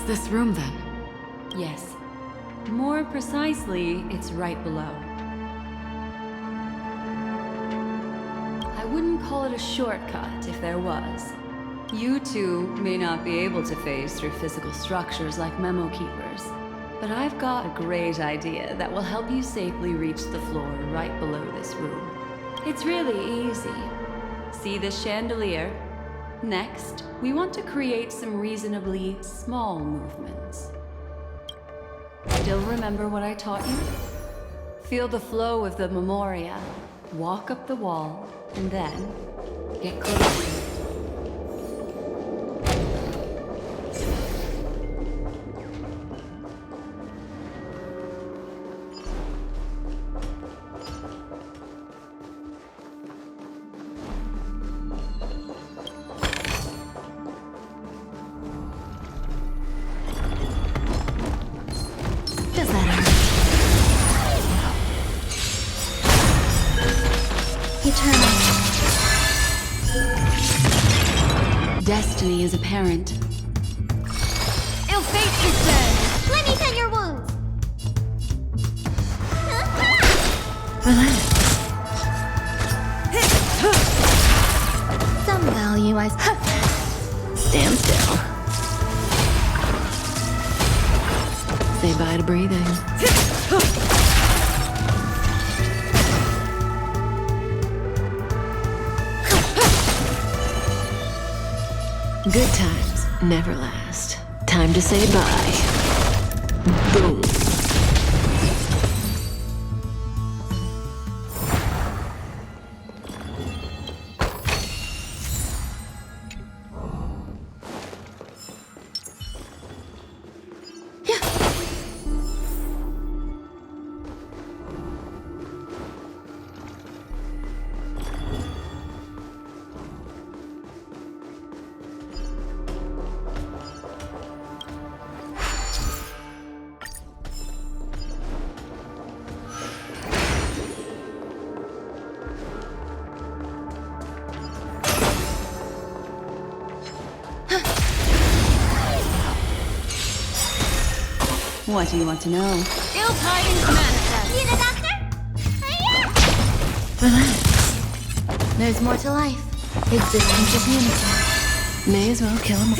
this room then? Yes. More precisely, it's right below. I wouldn't call it a shortcut if there was. You two may not be able to phase through physical structures like memo keepers, but I've got a great idea that will help you safely reach the floor right below this room. It's really easy. See this chandelier? Next, we want to create some reasonably small movements. Still remember what I taught you? Feel the flow of the memoria, walk up the wall, and then get closer. Does that hurt? Eternal. Destiny is apparent. Ill fate is dead. Let me tend your wounds. Relax. Some value, I... Stand still. Say bye to breathing. Good times never last. Time to say bye. Boom. What do you want to know? Ill tidings manifest. Need a doctor? Hiya! Relax. There's more to life. Existence is unity. May as well kill him.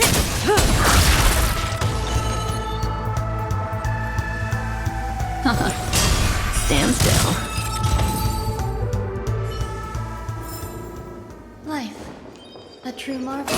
Stand still. Life. A true marvel.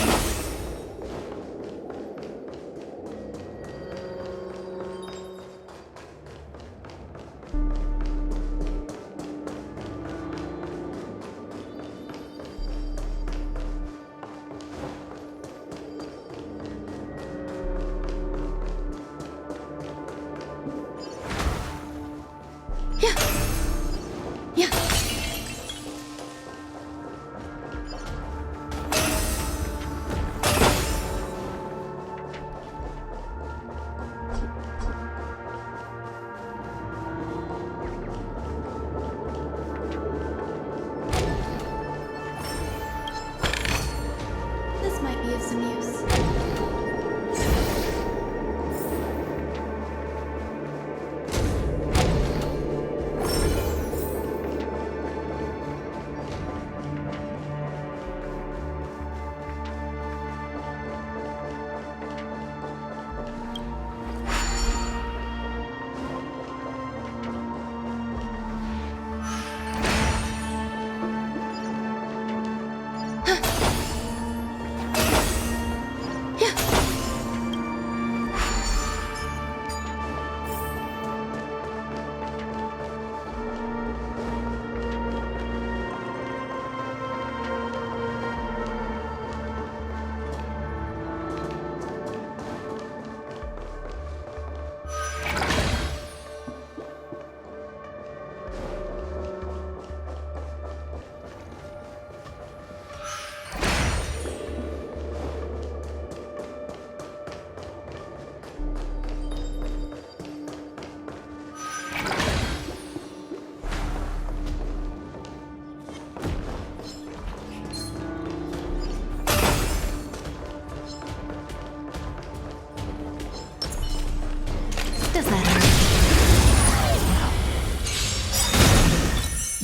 Does that hurt?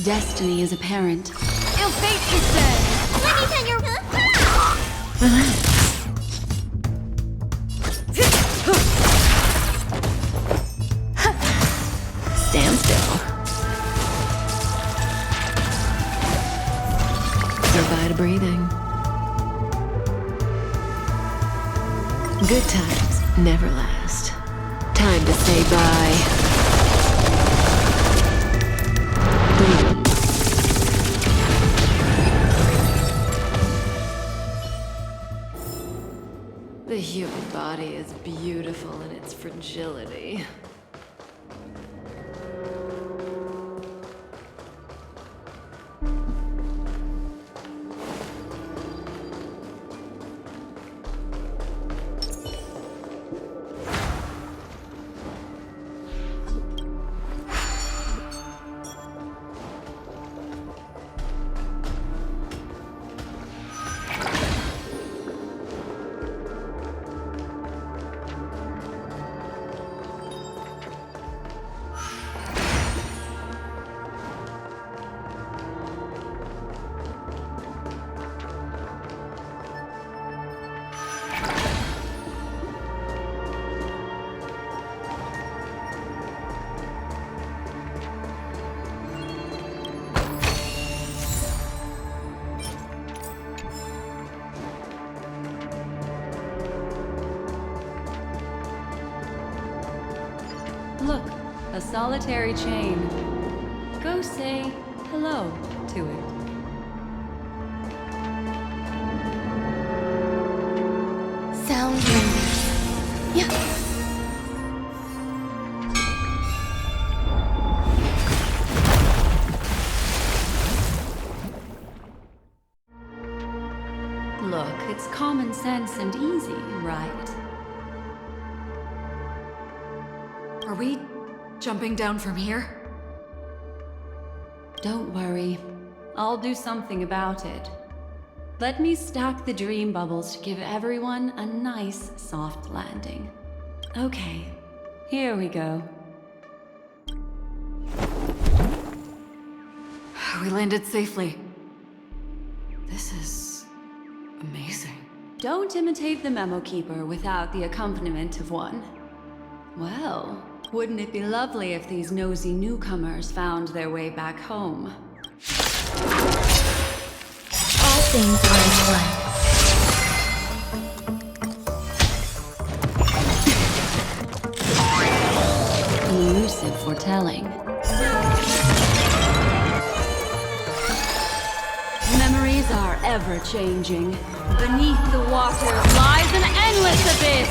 Destiny is apparent. Ill fate is said. Let me turn your... Relax. Stand still. Goodbye to breathing. Good times never last. Time to say bye. Boom. The human body is beautiful in its fragility. Look, a solitary chain. Go say hello to it. Sound ringers. Yeah. Look, it's common sense and easy, right? Are we jumping down from here? Don't worry. I'll do something about it. Let me stack the dream bubbles to give everyone a nice, soft landing. Okay, here we go. We landed safely. This is amazing. Don't imitate the memo keeper without the accompaniment of one. Well, wouldn't it be lovely if these nosy newcomers found their way back home? All things are in flux. Elusive foretelling. Memories are ever-changing. Beneath the water lies an endless abyss!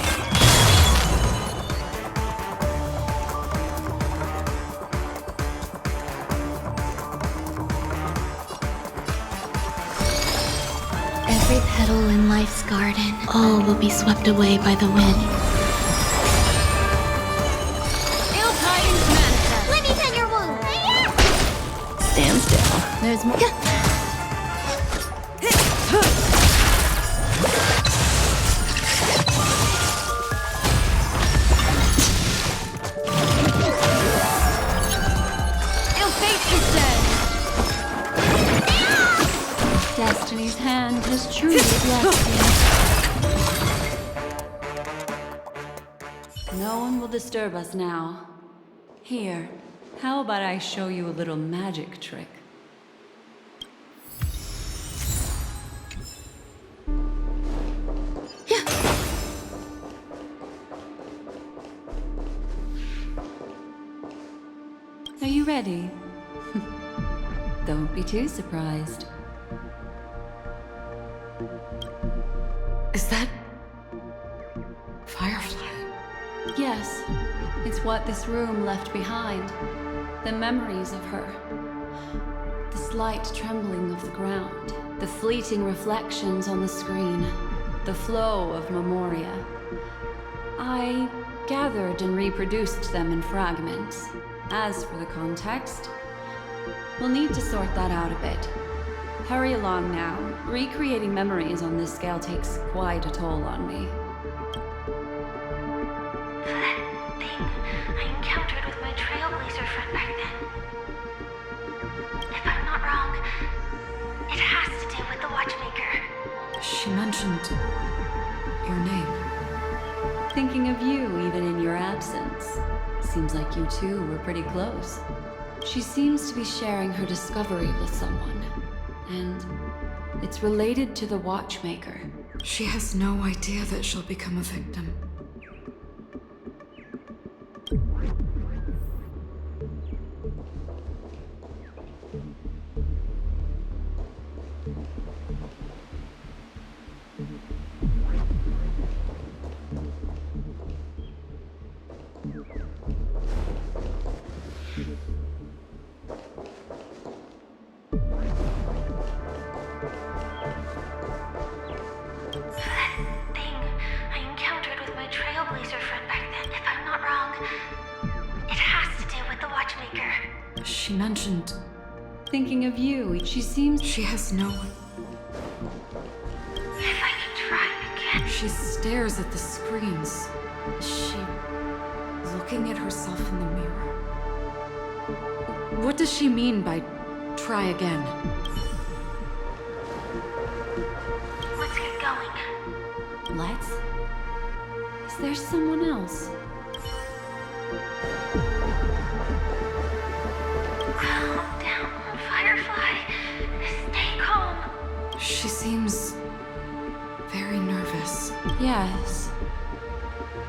Every petal in life's garden, all will be swept away by the wind. Ill tidings manifest! Let me tend your wound. Stand still. There's more. Destiny's hand has truly blessed me. No one will disturb us now. Here, how about I show you a little magic trick? Are you ready? Don't be too surprised. Is that... Firefly? Yes, it's what this room left behind. The memories of her. The slight trembling of the ground. The fleeting reflections on the screen. The flow of memoria. I gathered and reproduced them in fragments. As for the context, we'll need to sort that out a bit. Hurry along now. Recreating memories on this scale takes quite a toll on me. That thing, I friend back then. If I'm not wrong, it has to do with the Watchmaker. She mentioned your name. Thinking of you even in your absence. Seems like you two were pretty close. She seems to be sharing her discovery with someone. And it's related to the Watchmaker. She has no idea that she'll become a victim. She mentioned... Thinking of you, she seems... She has no... If I can try again... She stares at the screens. Is she... looking at herself in the mirror? What does she mean by... try again? Let's get going. Let's? Is there someone else? Calm down, Firefly. Stay calm. She seems... very nervous. Yes.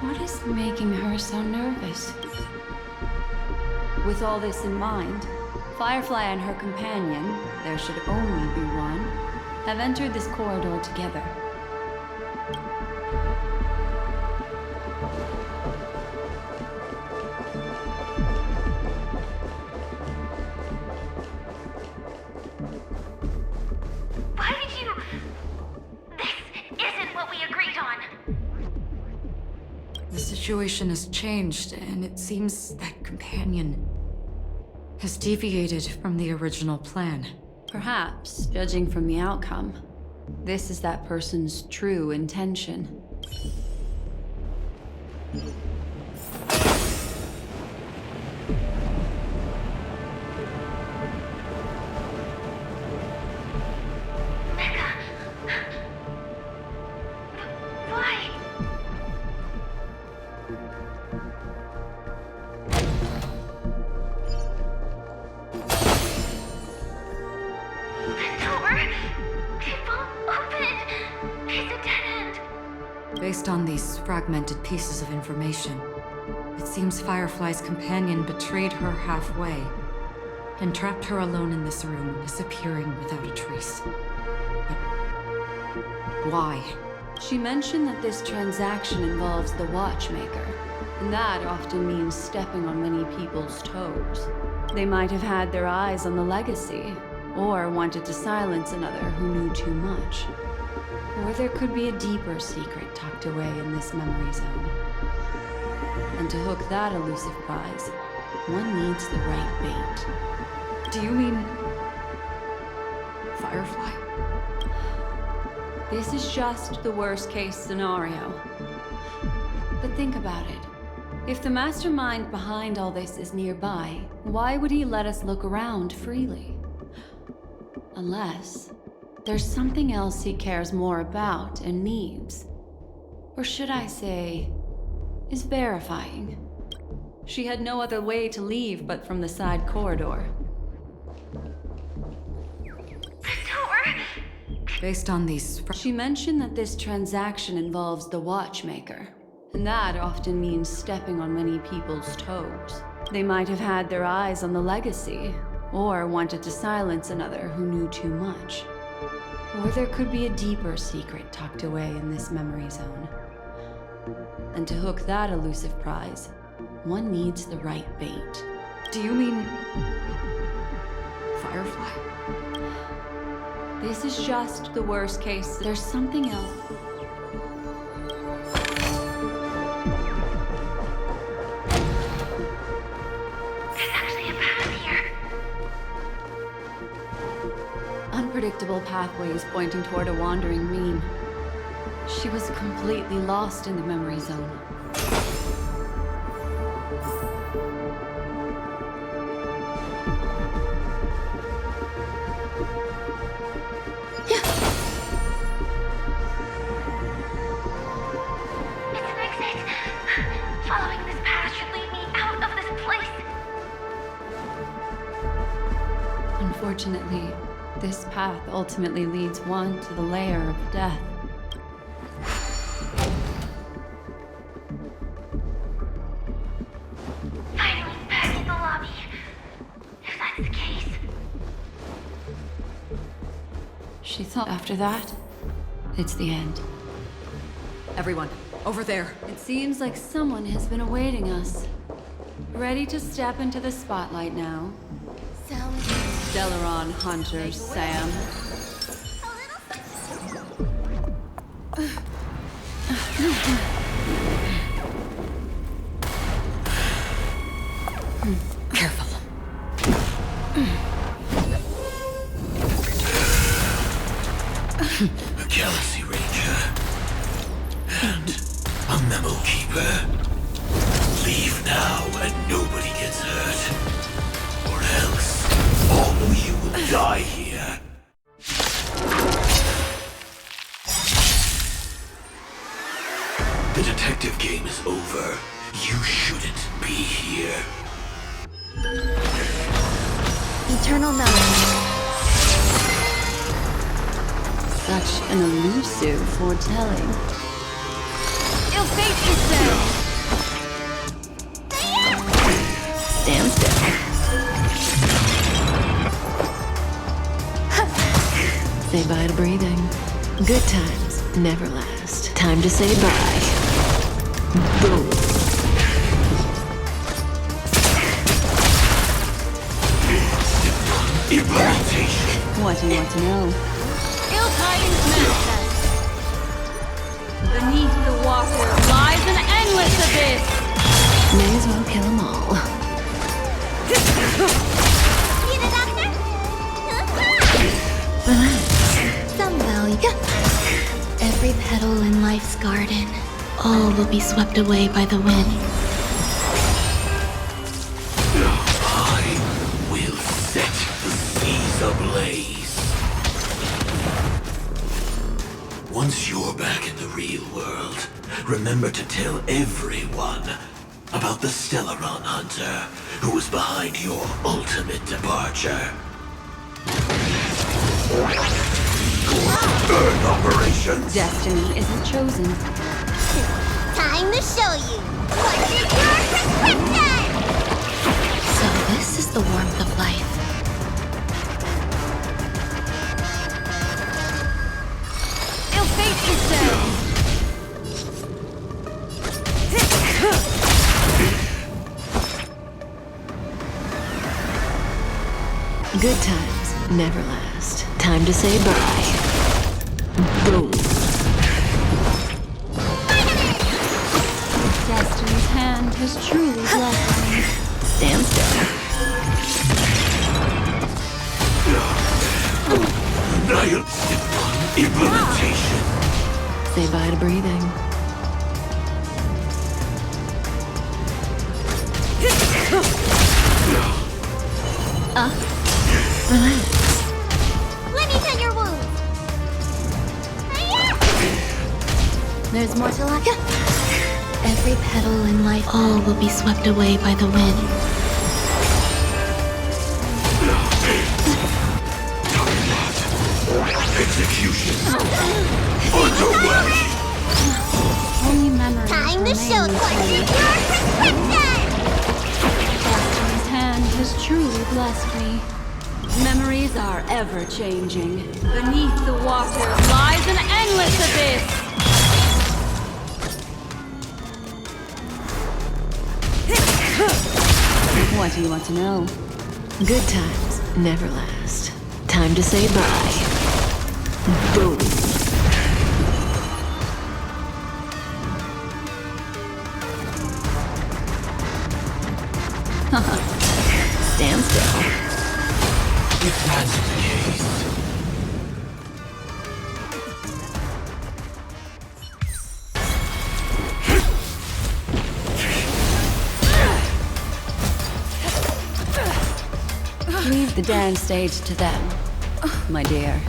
What is making her so nervous? With all this in mind, Firefly and her companion, there should only be one, have entered this corridor together. The situation has changed, and it seems that companion has deviated from the original plan. Perhaps, judging from the outcome, this is that person's true intention. Based on these fragmented pieces of information, it seems Firefly's companion betrayed her halfway and trapped her alone in this room, disappearing without a trace. But why? She mentioned that this transaction involves the Watchmaker, and that often means stepping on many people's toes. They might have had their eyes on the legacy, or wanted to silence another who knew too much. Or there could be a deeper secret tucked away in this memory zone. And to hook that elusive prize, one needs the right bait. Do you mean... Firefly? This is just the worst-case scenario. But think about it. If the mastermind behind all this is nearby, why would he let us look around freely? Unless... there's something else he cares more about and needs. Or should I say, is verifying. She had no other way to leave but from the side corridor. Based on these... She mentioned that this transaction involves the Watchmaker, and that often means stepping on many people's toes. They might have had their eyes on the legacy, or wanted to silence another who knew too much. Or there could be a deeper secret tucked away in this memory zone. And to hook that elusive prize, one needs the right bait. Do you mean... Firefly? This is just the worst case. There's something else. There's actually a path here. Unpredictable pathways pointing toward a wandering meme. She was completely lost in the memory zone. Following this path should lead me out of this place. Unfortunately, this path ultimately leads one to the lair of death. Finally back in the lobby. If that's the case. She thought after that, it's the end. Everyone, over there. It seems like someone has been awaiting us. Ready to step into the spotlight now. Sounds Delaron Hunter, Sam. Careful. A Galaxy Ranger. And a Memo Keeper. Leave now and nobody gets hurt. Or else, all of you will die here. The detective game is over. You shouldn't be here. eternal knowledge. Such an elusive foretelling. Ill fate is there. Stand still. Say bye to breathing. Good times never last. Time to say bye. Boom. What do you want to know? Ill tidings manifest. Beneath the water lies an endless abyss. May as well kill them all. Need a doctor? Some value. Every petal in life's garden, all will be swept away by the wind. I will set the seas ablaze. Once you're back in the real world, remember to tell everyone about the Stellaron Hunter who was behind your ultimate departure. Earth operations! Destiny isn't chosen. Time to show you what's in your prescription! So this is the warmth of life. Ill fate is there. Good times never last. Time to say bye. Boom. Destiny's hand has truly blessed me. Stand still. Implementation. Say bye to breathing. Relax. Let me tend your wounds. There's more to luck. Every petal in life, all will be swept away by the wind. Execution. Underway. Only memories Time to show remain what's in to me. your prescription! Destiny's hand has truly blessed me. Memories are ever-changing. Beneath the water lies an endless abyss. What do you want to know? Good times never last. Time to say bye. Boom. Stand still. If that's the case. Leave the dance stage to them, my dear.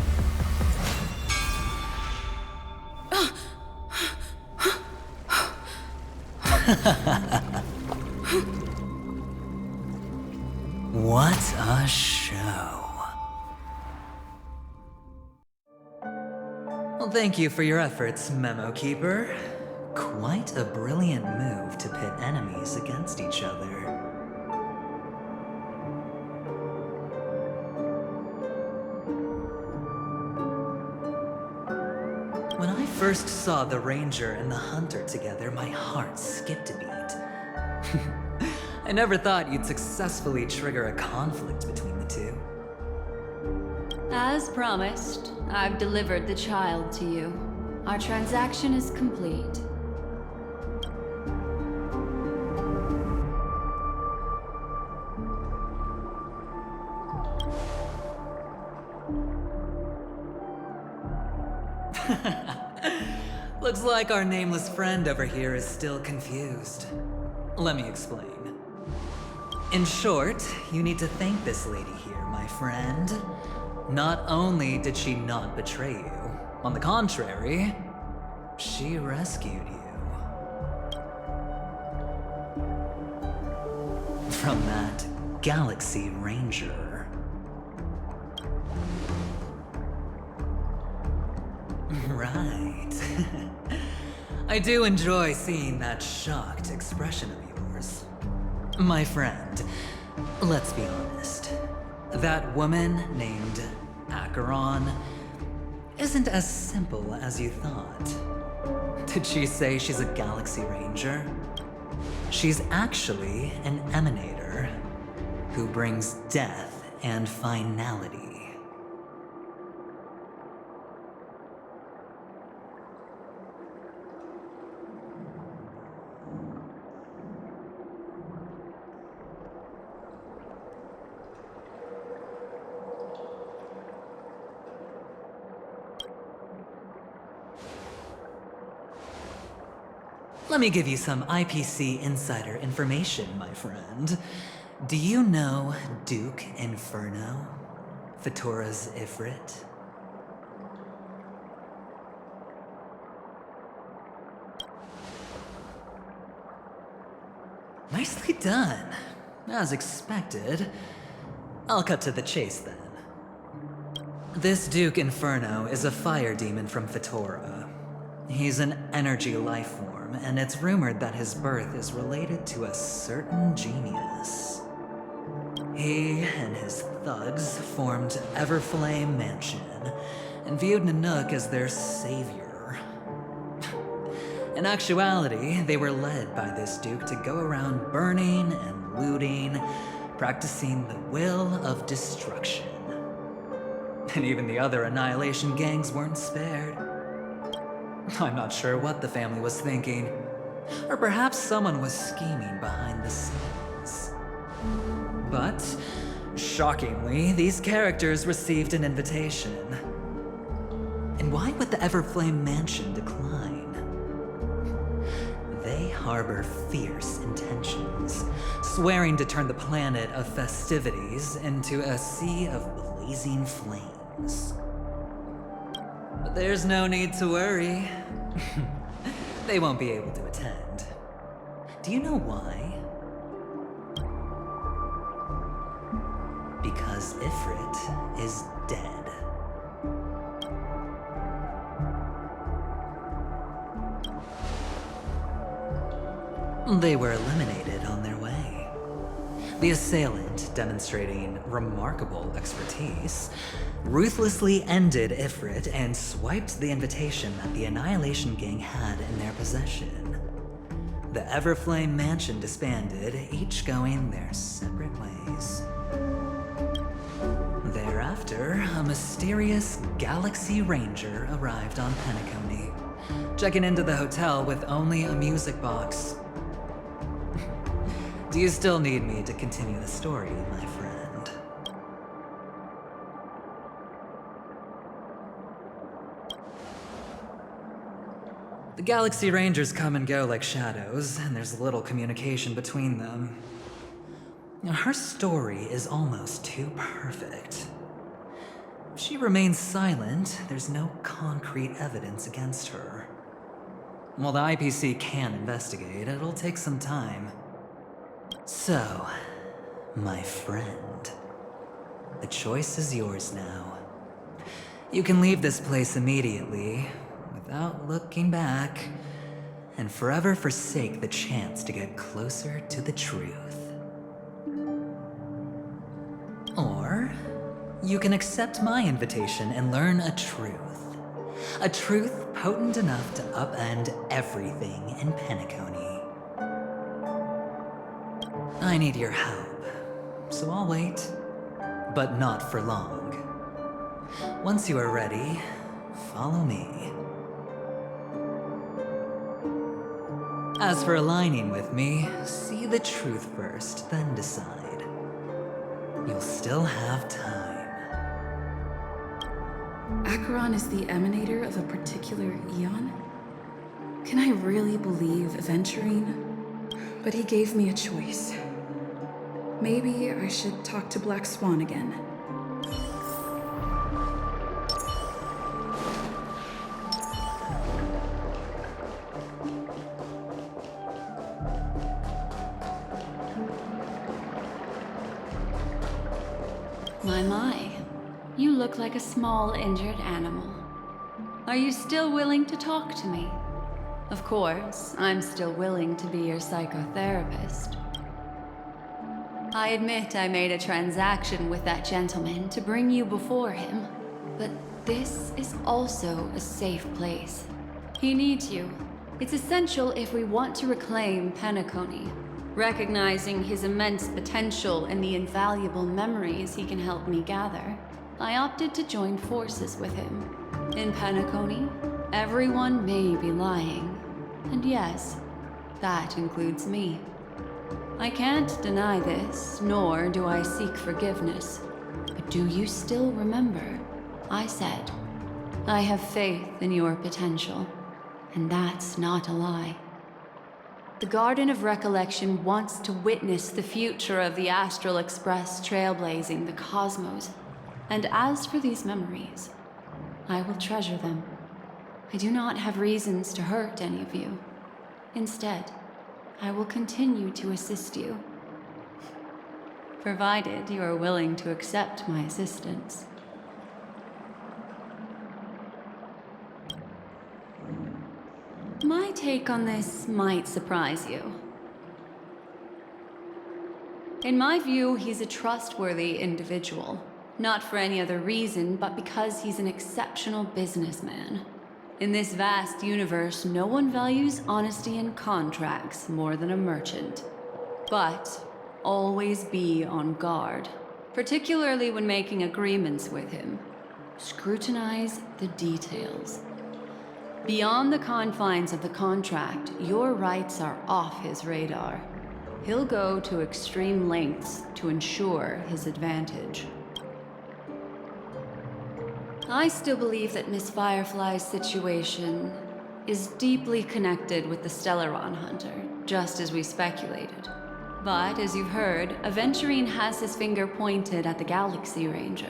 What a show. Well, thank you for your efforts, Memo Keeper. Quite a brilliant move to pit enemies against each other. When I first saw the Ranger and the Hunter together, my heart skipped a beat. I never thought you'd successfully trigger a conflict between the two. As promised, I've delivered the child to you. Our transaction is complete. Looks like our nameless friend over here is still confused. Let me explain. In short, you need to thank this lady here, my friend. Not only did she not betray you, on the contrary, she rescued you. From that Galaxy Ranger. Right. I do enjoy seeing that shocked expression of yours. My friend, let's be honest. That woman named Acheron isn't as simple as you thought. Did she say she's a Galaxy Ranger? She's actually an emanator who brings death and finality. Let me give you some IPC insider information, my friend. Do you know Duke Inferno? Fatora's Ifrit? Nicely done. As expected. I'll cut to the chase then. This Duke Inferno is a fire demon from Fatora. He's an energy life form, and it's rumored that his birth is related to a certain genius. He and his thugs formed Everflame Mansion, and viewed Nanook as their savior. In actuality, they were led by this Duke to go around burning and looting, practicing the will of destruction. And even the other Annihilation gangs weren't spared. I'm not sure what the family was thinking. Or perhaps someone was scheming behind the scenes. But, shockingly, these characters received an invitation. And why would the Everflame Mansion decline? They harbor fierce intentions, swearing to turn the planet of festivities into a sea of blazing flames. But there's no need to worry. They won't be able to attend. Do you know why? Because Ifrit is dead. They were eliminated on their way. The assailant, demonstrating remarkable expertise, ruthlessly ended Ifrit and swiped the invitation that the Annihilation Gang had in their possession. The Everflame Mansion disbanded, each going their separate ways. Thereafter, a mysterious Galaxy Ranger arrived on Penacony, checking into the hotel with only a music box. Do you still need me to continue the story, my friend? The Galaxy Rangers come and go like shadows, and there's little communication between them. Her story is almost too perfect. If she remains silent, there's no concrete evidence against her. While the IPC can investigate, it'll take some time. So, my friend, the choice is yours now. You can leave this place immediately, without looking back, and forever forsake the chance to get closer to the truth. Or, you can accept my invitation and learn a truth. A truth potent enough to upend everything in Penacony. I need your help, so I'll wait, but not for long. Once you are ready, follow me. As for aligning with me, see the truth first, then decide. You'll still have time. Acheron is the emanator of a particular eon? Can I really believe Aventurine? But he gave me a choice. Maybe I should talk to Black Swan again. My. You look like a small, injured animal. Are you still willing to talk to me? Of course, I'm still willing to be your psychotherapist. I admit I made a transaction with that gentleman to bring you before him, but this is also a safe place. He needs you. It's essential if we want to reclaim Penacony. Recognizing his immense potential and the invaluable memories he can help me gather, I opted to join forces with him. In Penacony, everyone may be lying. And yes, that includes me. I can't deny this, nor do I seek forgiveness. But do you still remember? I said, I have faith in your potential. And that's not a lie. The Garden of Recollection wants to witness the future of the Astral Express trailblazing the cosmos. And as for these memories, I will treasure them. I do not have reasons to hurt any of you. Instead, I will continue to assist you. Provided you are willing to accept my assistance. My take on this might surprise you. In my view, he's a trustworthy individual. Not for any other reason, but because he's an exceptional businessman. In this vast universe, no one values honesty in contracts more than a merchant. But always be on guard, particularly when making agreements with him. Scrutinize the details. Beyond the confines of the contract, your rights are off his radar. He'll go to extreme lengths to ensure his advantage. I still believe that Miss Firefly's situation is deeply connected with the Stellaron Hunter, just as we speculated. But, as you've heard, Aventurine has his finger pointed at the Galaxy Ranger.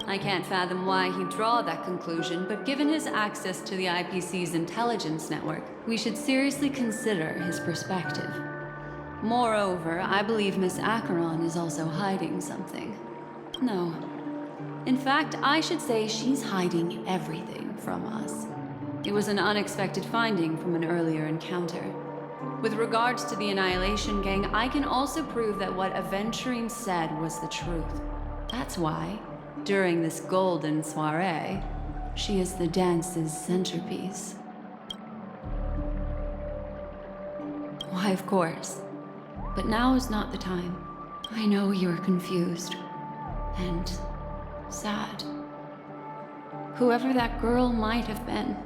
I can't fathom why he'd draw that conclusion, but given his access to the IPC's intelligence network, we should seriously consider his perspective. Moreover, I believe Miss Acheron is also hiding something. No. In fact, I should say she's hiding everything from us. It was an unexpected finding from an earlier encounter. With regards to the Annihilation Gang, I can also prove that what Aventurine said was the truth. That's why, during this golden soiree, she is the dance's centerpiece. Why, of course. But now is not the time. I know you're confused. And sad. Whoever that girl might have been,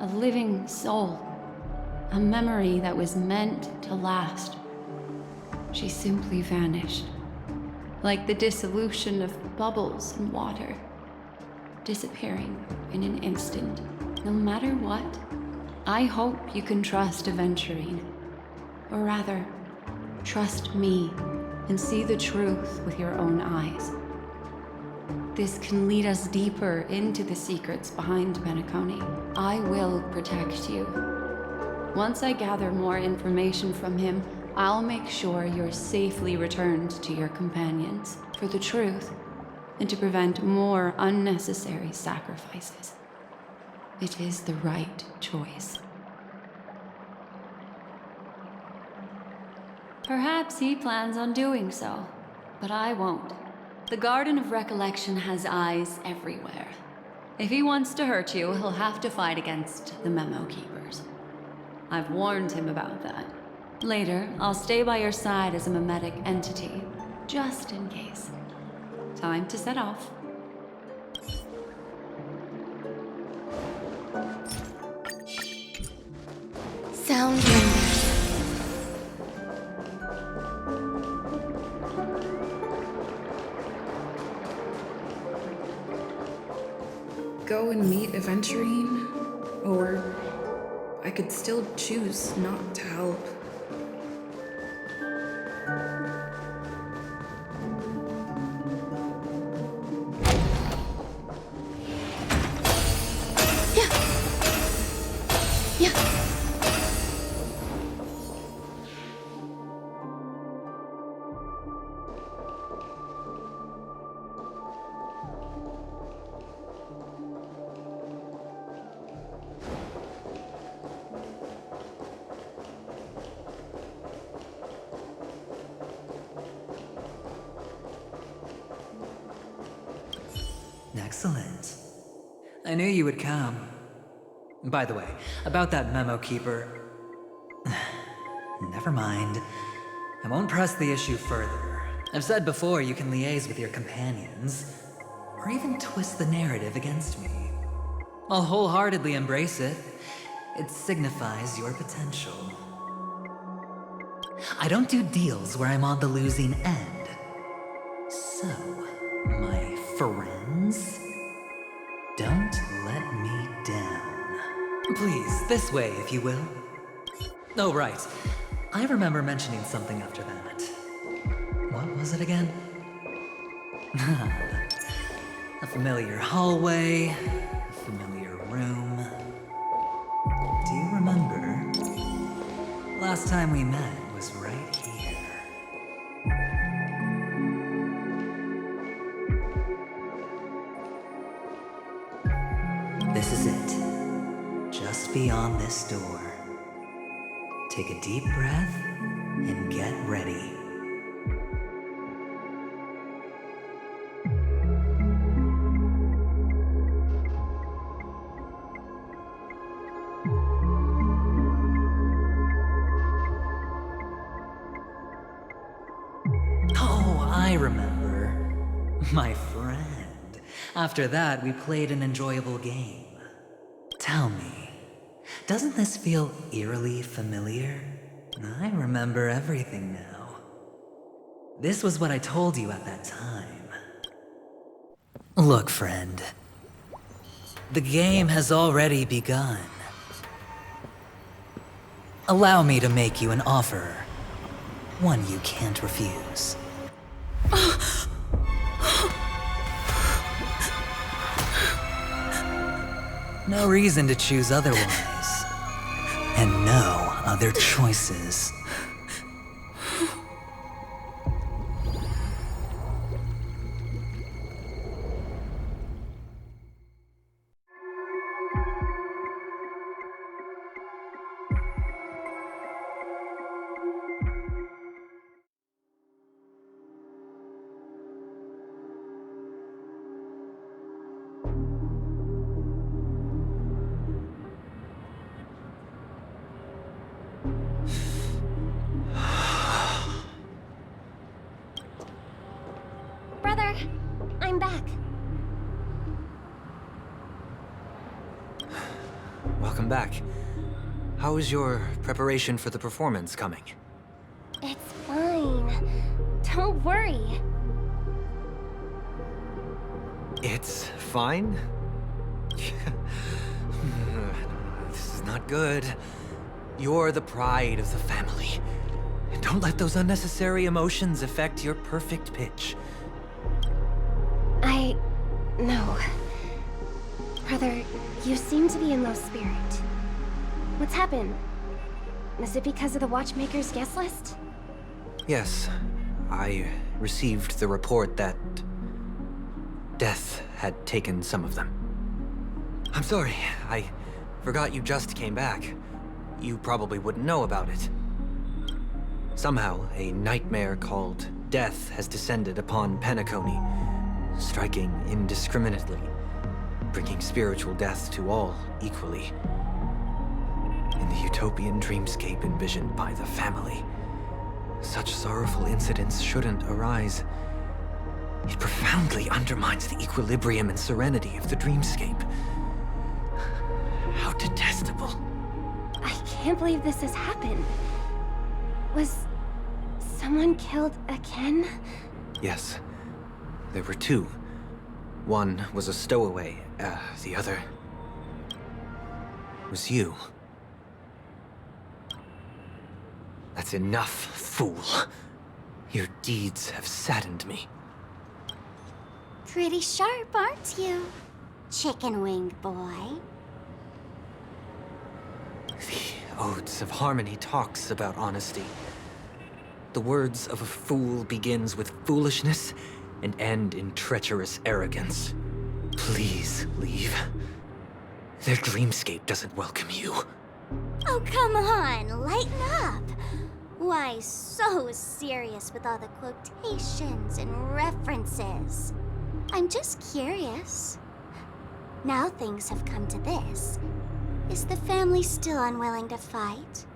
a living soul, a memory that was meant to last. She simply vanished, like the dissolution of bubbles in water, disappearing in an instant. No matter what, I hope you can trust Aventurine, or rather, trust me and see the truth with your own eyes. This can lead us deeper into the secrets behind Penacony. I will protect you. Once I gather more information from him, I'll make sure you're safely returned to your companions for the truth and to prevent more unnecessary sacrifices. It is the right choice. Perhaps he plans on doing so, but I won't. The Garden of Recollection has eyes everywhere. If he wants to hurt you, he'll have to fight against the Memo Keepers. I've warned him about that. Later, I'll stay by your side as a memetic entity, just in case. Time to set off. Sound wonders. Go and meet Aventurine? Or I could still choose not to help. Excellent. I knew you would come. By the way, about that Memo Keeper... Never mind. I won't press the issue further. I've said before you can liaise with your companions, or even twist the narrative against me. I'll wholeheartedly embrace it. It signifies your potential. I don't do deals where I'm on the losing end. So, my friends, don't let me down. Please, this way, if you will. Oh, right. I remember mentioning something after that. What was it again? A familiar hallway, a familiar room. Do you remember? Last time we met was right here. This is it. Just beyond this door. Take a deep breath and get ready. Oh, I remember. My friend. After that, we played an enjoyable game. Tell me, doesn't this feel eerily familiar? I remember everything now. This was what I told you at that time. Look, friend. The game has already begun. Allow me to make you an offer. One you can't refuse. No reason to choose otherwise. And no other choices. Brother, I'm back. Welcome back. How is your preparation for the performance coming? It's fine. Don't worry. It's fine? This is not good. You're the pride of the family. Don't let those unnecessary emotions affect your perfect pitch. No. Brother, you seem to be in low spirit. What's happened? Is it because of the Watchmaker's guest list? Yes, I received the report that death had taken some of them. I'm sorry, I forgot you just came back. You probably wouldn't know about it. Somehow, a nightmare called death has descended upon Penacony, striking indiscriminately, bringing spiritual death to all equally. In the utopian dreamscape envisioned by the family, such sorrowful incidents shouldn't arise. It profoundly undermines the equilibrium and serenity of the dreamscape. How detestable. I can't believe this has happened. Was someone killed again? Yes, there were two. One was a stowaway, the other was you. That's enough, fool. Your deeds have saddened me. Pretty sharp, aren't you? Chicken wing boy. The Odes of Harmony talks about honesty. The words of a fool begins with foolishness and end in treacherous arrogance. Please leave. Their dreamscape doesn't welcome you. Oh, come on, lighten up. Why so serious with all the quotations and references? I'm just curious. Now things have come to this. Is the family still unwilling to fight?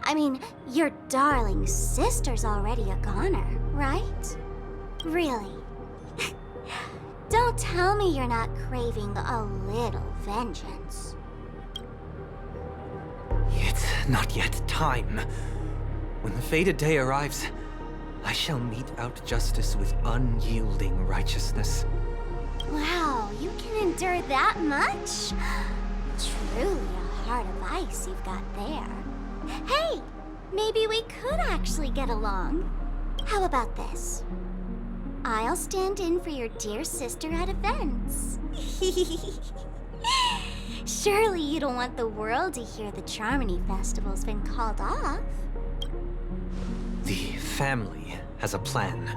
I mean, your darling sister's already a goner, right? Really? Don't tell me you're not craving a little vengeance. It's not yet time. When the fated day arrives, I shall mete out justice with unyielding righteousness. Wow, you can endure that much? Truly a heart of ice you've got there. Hey, maybe we could actually get along. How about this? I'll stand in for your dear sister at events. Surely you don't want the world to hear the Charmony Festival's been called off. The family has a plan.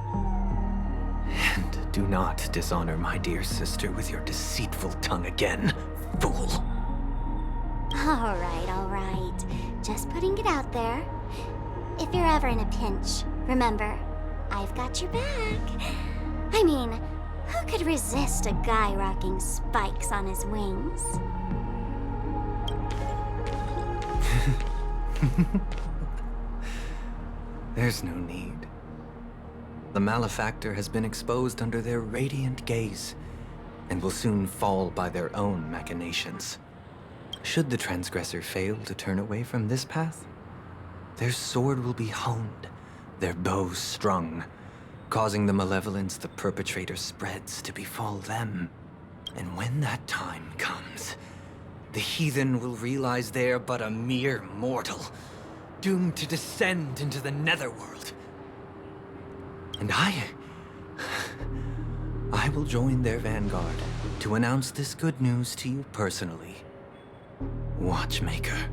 And do not dishonor my dear sister with your deceitful tongue again, fool. All right. Just putting it out there. If you're ever in a pinch, remember, I've got your back. I mean, who could resist a guy rocking spikes on his wings? There's no need. The malefactor has been exposed under their radiant gaze, and will soon fall by their own machinations. Should the transgressor fail to turn away from this path, their sword will be honed, their bow strung, causing the malevolence the perpetrator spreads to befall them. And when that time comes, the heathen will realize they're but a mere mortal, doomed to descend into the netherworld. And I will join their vanguard to announce this good news to you personally, Watchmaker.